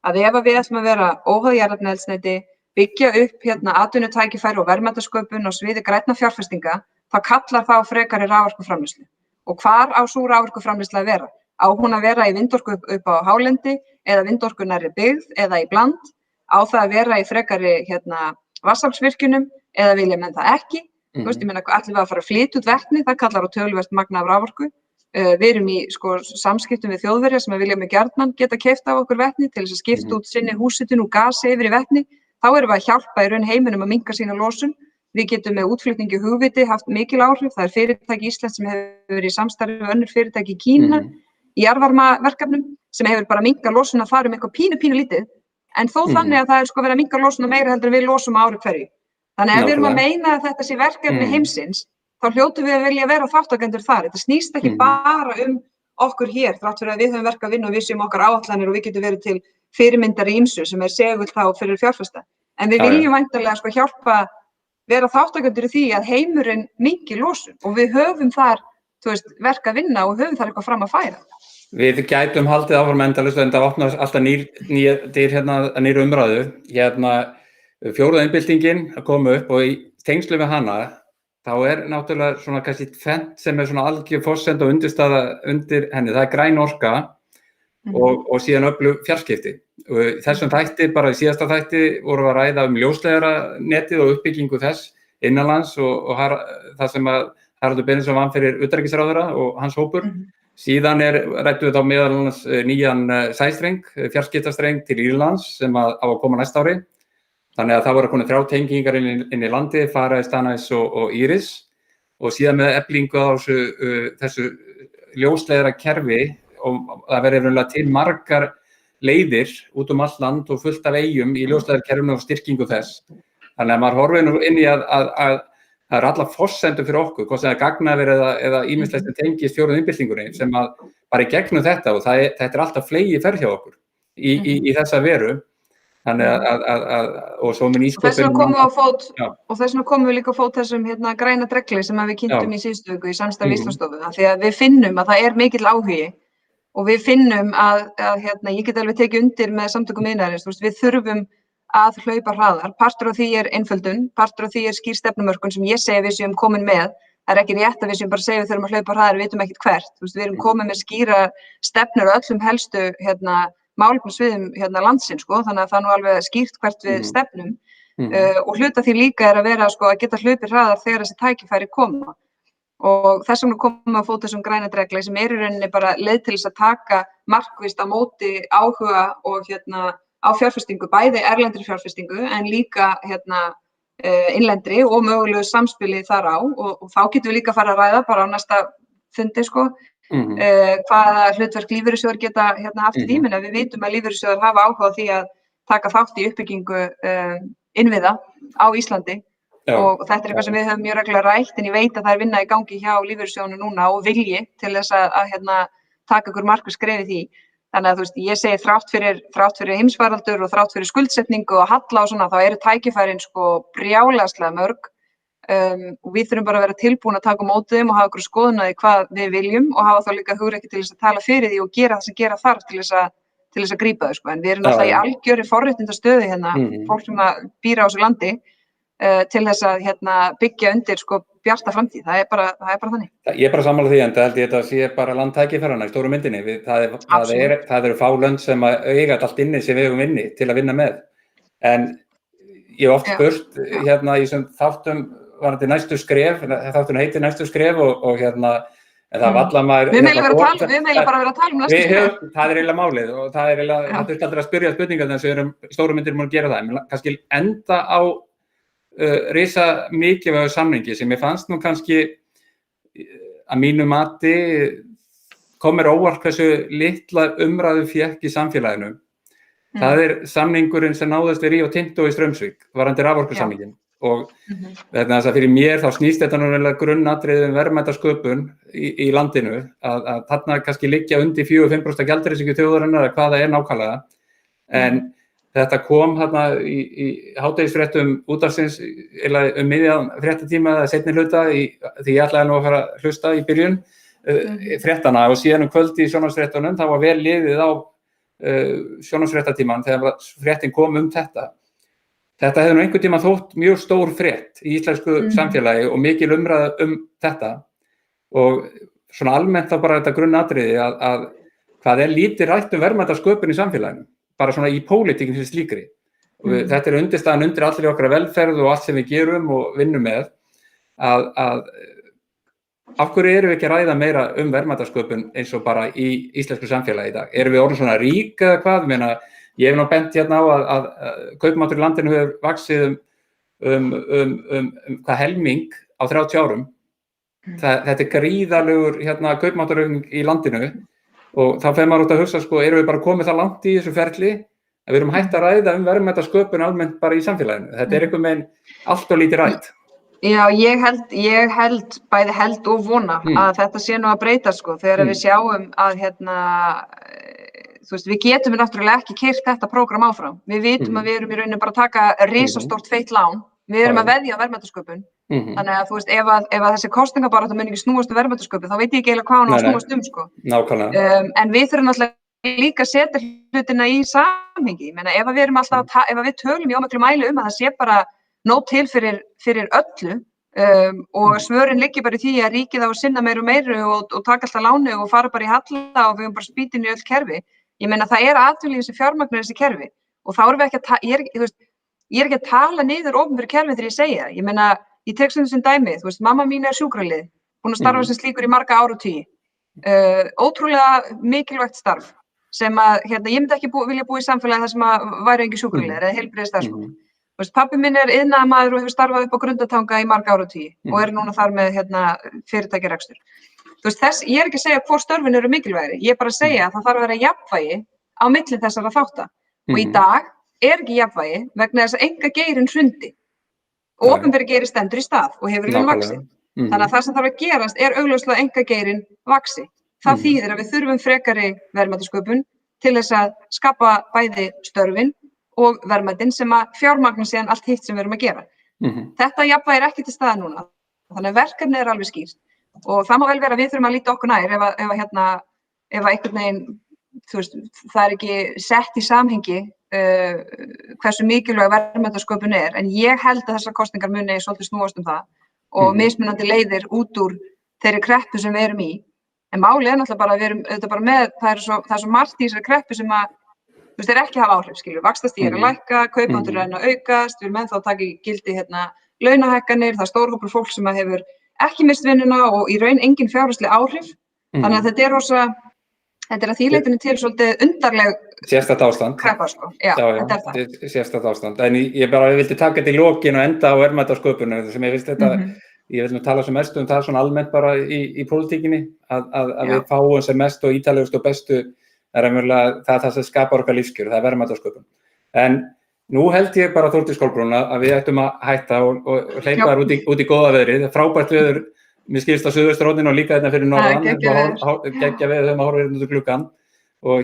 B: að ef við ætlum að vera óháð jarðefnaeldsneyti, byggja upp atvinnutækifæri og verðmætasköpun á sviði grænna fjárfestinga, þá kallar það á frekari raforkuframleiðslu. Og hvar á sú raforkuframleiðsla að vera? Á hún að vera í vindorku upp á hálendi eða vindorku nærri byggð eða í bland? Á það að vera í frekari vatnsaflsvirkjunum eða vilja menn það ekki? Þú veist, ég meina allir við að fara að flytja út vetni, það kallar á töluvert magn af raforku. Við erum í samskiptum við Þjóðverja sem vilja með gjarnan geta keypt af okkur vetni til þess að skipta út sinni húshitun og gasi yfir í vetni. Þá erum við að hjálpa í raun heiminum að minnka sína losun. Við getum með útflutningi hugviti haft mikil áhrif. Það fyrirtæki Íslands sem hefur verið í samstarfi við önnur fyrirtæki í Kína í jarðvarmaverkefnum sem hefur bara minnkað losun að fara eitthvað pínu lítið. En þó þannig að það verið að minnka losun meira heldur en við losum á ári hverju. Þannig ef við erum að meina að þetta sé verkefni heimsins, þá hljótum við að vilja vera þátttakendur þar. Þetta snýst ekki bara okkur hér, þrátt fyrir að við höfum verk að vinna og við séum okkar áætlanir og við getum verið til fyrirmyndar í ýmsu sem segull þá fyrir fjárfesta. En við viljum væntanlega hjálpa vera þátttakendur í því að heimurinn minnki losun og við höfum þar verk að vinna og höfum þar eitthvað fram að færa.
A: Við gætum haldið áfram endalaust en það opnar alltaf nýr dyr nýr umræðu. Fjórða iðnbyltingin að koma upp og í tengslu við hana þá náttúrulega svona kannski tvennt sem svona algjör forsenda og undirstaða undir henni. Það græn orka og síðan öflug fjarskipti. Og þessum þætti, bara í síðasta þætti, vorum við að ræða ljósleiðara netið og uppbyggingu þess innanlands og það sem að Haraldur Benediktsson vann fyrir utanríkisráðherra og hans hópur. Síðan ræddum við þá meðal annars nýjan sæstreng, fjarskiptastreng til Írlands sem á að koma næsta ári. Þannig að það voru komið 3 tengingar inn í landi, Faraði, Stanæs og Íris og síðan með eflingu á þessu ljósleiðara kerfi og það verður raunlega til margar leiðir út allt land og fullt af eyjum í ljósleiðarkerfinu og styrkingu þess. Þannig að maður horfir nú inn í að það eru alla forsendur fyrir okkur, hvort sem það er gagnaver eða ýmislegt sem tengist fjórðu iðnbyltingunni sem að bara í gegnum þetta og þetta alltaf fleygi ferð hjá okkur í þessa veru. Þannig og svo með nýsköpun
B: og þess vegna komum við líka á fót þessum græna dregli sem við kynntum í síðustu viku í samstarfi Íslandsstofu því að við finnum að það mikill áhugi og við finnum að ég get alveg tekið undir með samtökum iðnaðarins, við þurfum að hlaupa hraðar, partur af því einföldun, partur af því skýr stefnumörkun sem ég segi við séum komin með. Það ekki rétt að við séum bara að segja við þurfum að hlaupa hraðar, við vitum ekkert hvert, við erum komin með skýra stefnur og öllum helstu málefnasviðum landsins, þannig að það nú alveg skýrt hvert við stefnum og hluta því líka að vera að geta hlaupið hraðar þegar þessi tækifæri koma og þess vegna komum að fóta þessum græna dregli sem í rauninni bara leið til þess að taka markvisst á móti áhuga og á fjárfestingu, bæði erlendri fjárfestingu en líka innlendri og mögulegu samspili þar á og þá getum við líka að fara að ræða bara á næsta fundi hvaða hlutverk lífeyrissjóðar geta haft í því, menn við vitum að lífeyrissjóðar hafa áhuga á því að taka þátt í uppbyggingu innviða á Íslandi og þetta eitthvað sem við höfum mjög reglulega rætt en ég veit að það vinna í gangi hjá lífeyrissjóðunum núna og vilji til þess að taka ykkur markviss skref í því. Þannig að ég segi þrátt fyrir heimsfaraldur og þrátt fyrir skuldsetningu og halla og svona þá eru tækifærin brjálæðislega mörg og við þurfum bara að vera tilbúin að taka á móti þeim og hafa okkur skoðun á því hvað við viljum og hafa þá líka hugrekki til þess að tala fyrir því og gera það sem gera þarf til þess að grípa þau en við erum náttúrulega í algjörri forréttindastöðu fólk sem býr á þessu landi til þess að byggja undir bjarta framtíð, það er bara þannig.
A: Ég bara sammála því, en það held ég þetta sé bara land tækifæranna í stóru myndinni. Það eru fá lönd sem eiga allt inni sem við eigum inni til að vinna með. En ég hef oft spurt hérna í þessum þáttum varðandi næstu skref, þátturinn heitir næstu skref og hérna, en það var allar maður...
B: Við meðlega bara vera að tala næstu skref.
A: Það er eiginlega málið og það er eiginlega, það þurft aldrei að spyrja spurningar þess að við erum stóru myndir múin að gera það, en kannski enda á risa mikilvægu samningi sem ég fannst nú kannski að mínu mati kom mér óvart hversu litla umræðu fékk í samfélaginu. Það samningurinn sem náðist við Rio Tinto í Straumsvík, varðandi raforkusamninginn. Og þess að fyrir mér þá snýst þetta núna grunnatriði verðmætasköpun í landinu að þarna kannski liggja undir 4-5% gjaldeyrishyggju þjóðarinnar eða hvað það er nákvæmlega. En þetta kom þarna í hádegisfréttum útvarpsins miðjan fréttatíma eða seinni hluta því ég ætlaði nú að fara að hlusta í byrjun fréttana og síðan kvöldi í sjónvarpsfréttunum þá var vel liðið á sjónvarpsfréttatíman þegar fréttin kom þetta. Þetta hefði nú einhvern tíma þótt mjög stór frétt í íslensku samfélagi og mikil umræða þetta og svona almennt þá bara þetta grunnatriði að hvað er lítið rætt verðmætasköpun í samfélaginu, bara svona í pólitíkin sem slíkri. Þetta er undirstaðan undir allri okkar velferð og allt sem við gerum og vinnum með að af hverju erum við ekki að ræða meira verðmætasköpun eins og bara í íslensku samfélagi í dag? Erum við orðin svona rík eða hvað? Ég hef nú bent hérna á að kaupmáttur í landinu hefur vaxið hvað helming á 30 árum. Þetta er gríðarlegur kaupmáttaraukning í landinu og þá fer maður út að hugsa erum við bara komið það langt í þessu ferli að við erum hætt að ræða verðmætasköpun almennt bara í samfélaginu. Þetta er einhvern veginn allt og lítið rætt.
B: Já, ég held, bæði held og vona að þetta sé nú að breyta þegar við sjáum að þú veist, við getum náttúrulega ekki keyrt þetta prógram áfram. Við vitum að við erum í rauninni bara að taka risastórt feitt lán. Við erum að veðja á verðmætasköpun. Þannig að þú veist, ef þessi kosningabarátta mun ekki snúast verðmætasköpun, þá veit ég ekki eiginlega hvað hún á að snúast
A: Nákvæmlega.
B: En við þurfum náttúrulega líka að setja hlutina í samhengi. Ég meina, ef við erum alltaf ef við tölum í ómiklu mæli að það sé bara nóg til fyrir öllu og svörin liggi bara í því að ríkið á að sinna meiru og taka alltaf láni og fara bara í halla og við höfum bara spýtin í öll kerfi. Ég meina það er atvinnulífið sem fjármagnar þessi kerfi og þá erum við ekki ég er ekki að tala niður opinberu kerfi þegar ég segja. Ég meina, ég tek sem dæmi, þú veist, mamma mín er sjúkraliði, búin að starfa sem slíkur í marga áratugi. Ótrúlega mikilvægt starf sem að, ég myndi ekki vilja búa í samfélagi þar sem að væri engin sjúkraliðar eða heilbrigðisstarfsfólk. Þú veist, pabbi minn er iðnaðarmaður og hefur starfað upp á Grundartanga í marga áratugi og er núna þar með fyrirtækjarekstur. Þú veist, ég er ekki að segja hvor störfin eru mikilvægri, ég er bara að segja að það þarf að vera jafnvægi á milli þessara þátta. Og í dag er ekki jafnvægi vegna þess að einkageirinn hrundi. Og opinberi geiri stendur í stað og hefur í vaxið. Þannig að það sem þarf að gerast er augljóslega að einkageirinn vaxi. Það þýðir að við þurfum frekari verðmætasköpun til þess að skapa bæði störfin og verðmætin sem að fjármagna síðan allt hitt sem við erum að gera. Þetta jafnvægi er ekki til staðar núna. Þannig að verkefnið er alveg skýrt. Og það má vel vera að við þurfum að líta okkur nær ef einhvern veginn, þú veist, það er ekki sett í samhengi hversu mikilvæg verðmætasköpun er, en ég held að þessar kosningar muni svolítið snúast það og mismunandi leiðir út úr þeirri kreppu sem við erum í. En málið er náttúrulega bara að við erum auðvitað bara með, það er svo margt í þessari kreppu sem að, þú veist, er ekki að hafa áhrif, skilur, vaxtastig er að lækka, kaupmáttur er að aukast, við erum ennþá að taka í gildi launahækkanir, það er stór hópur fólk sem hefur ekki mist vinnuna og í raun engin fjárhagsleg áhrif. Þannig að þetta er að því leytinu til svolítið undarleg
A: sérstakt ástand.
B: Kreppa, Já, þetta er það.
A: Sérstakt ástand. En ég vildi taka þetta í lokin og enda á verðmætasköpun sem ég finnst þetta, ég vil nú tala sem mest það svona almennt bara í pólitíkinni að við fáum sem mest og ítalegust og bestu það sem skapar okkar lífskjör, það er verðmætasköpun. En nú held ég bara Þórdís Kolbrún að við ættum að hætta og hleypa þar út í góða veðrið. Frábært veður, mér skilst á suðausturhorninu og líka fyrir norðan. Geggja veður þegar maður horfir út úr gluggann. Og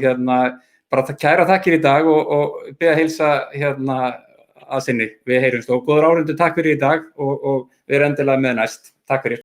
A: bara kæra þakkir í dag og biðja að heilsa að sinni. Við heyrumst og góður áhorfendur, takk fyrir í dag og við erum endilega með næst. Takk fyrir.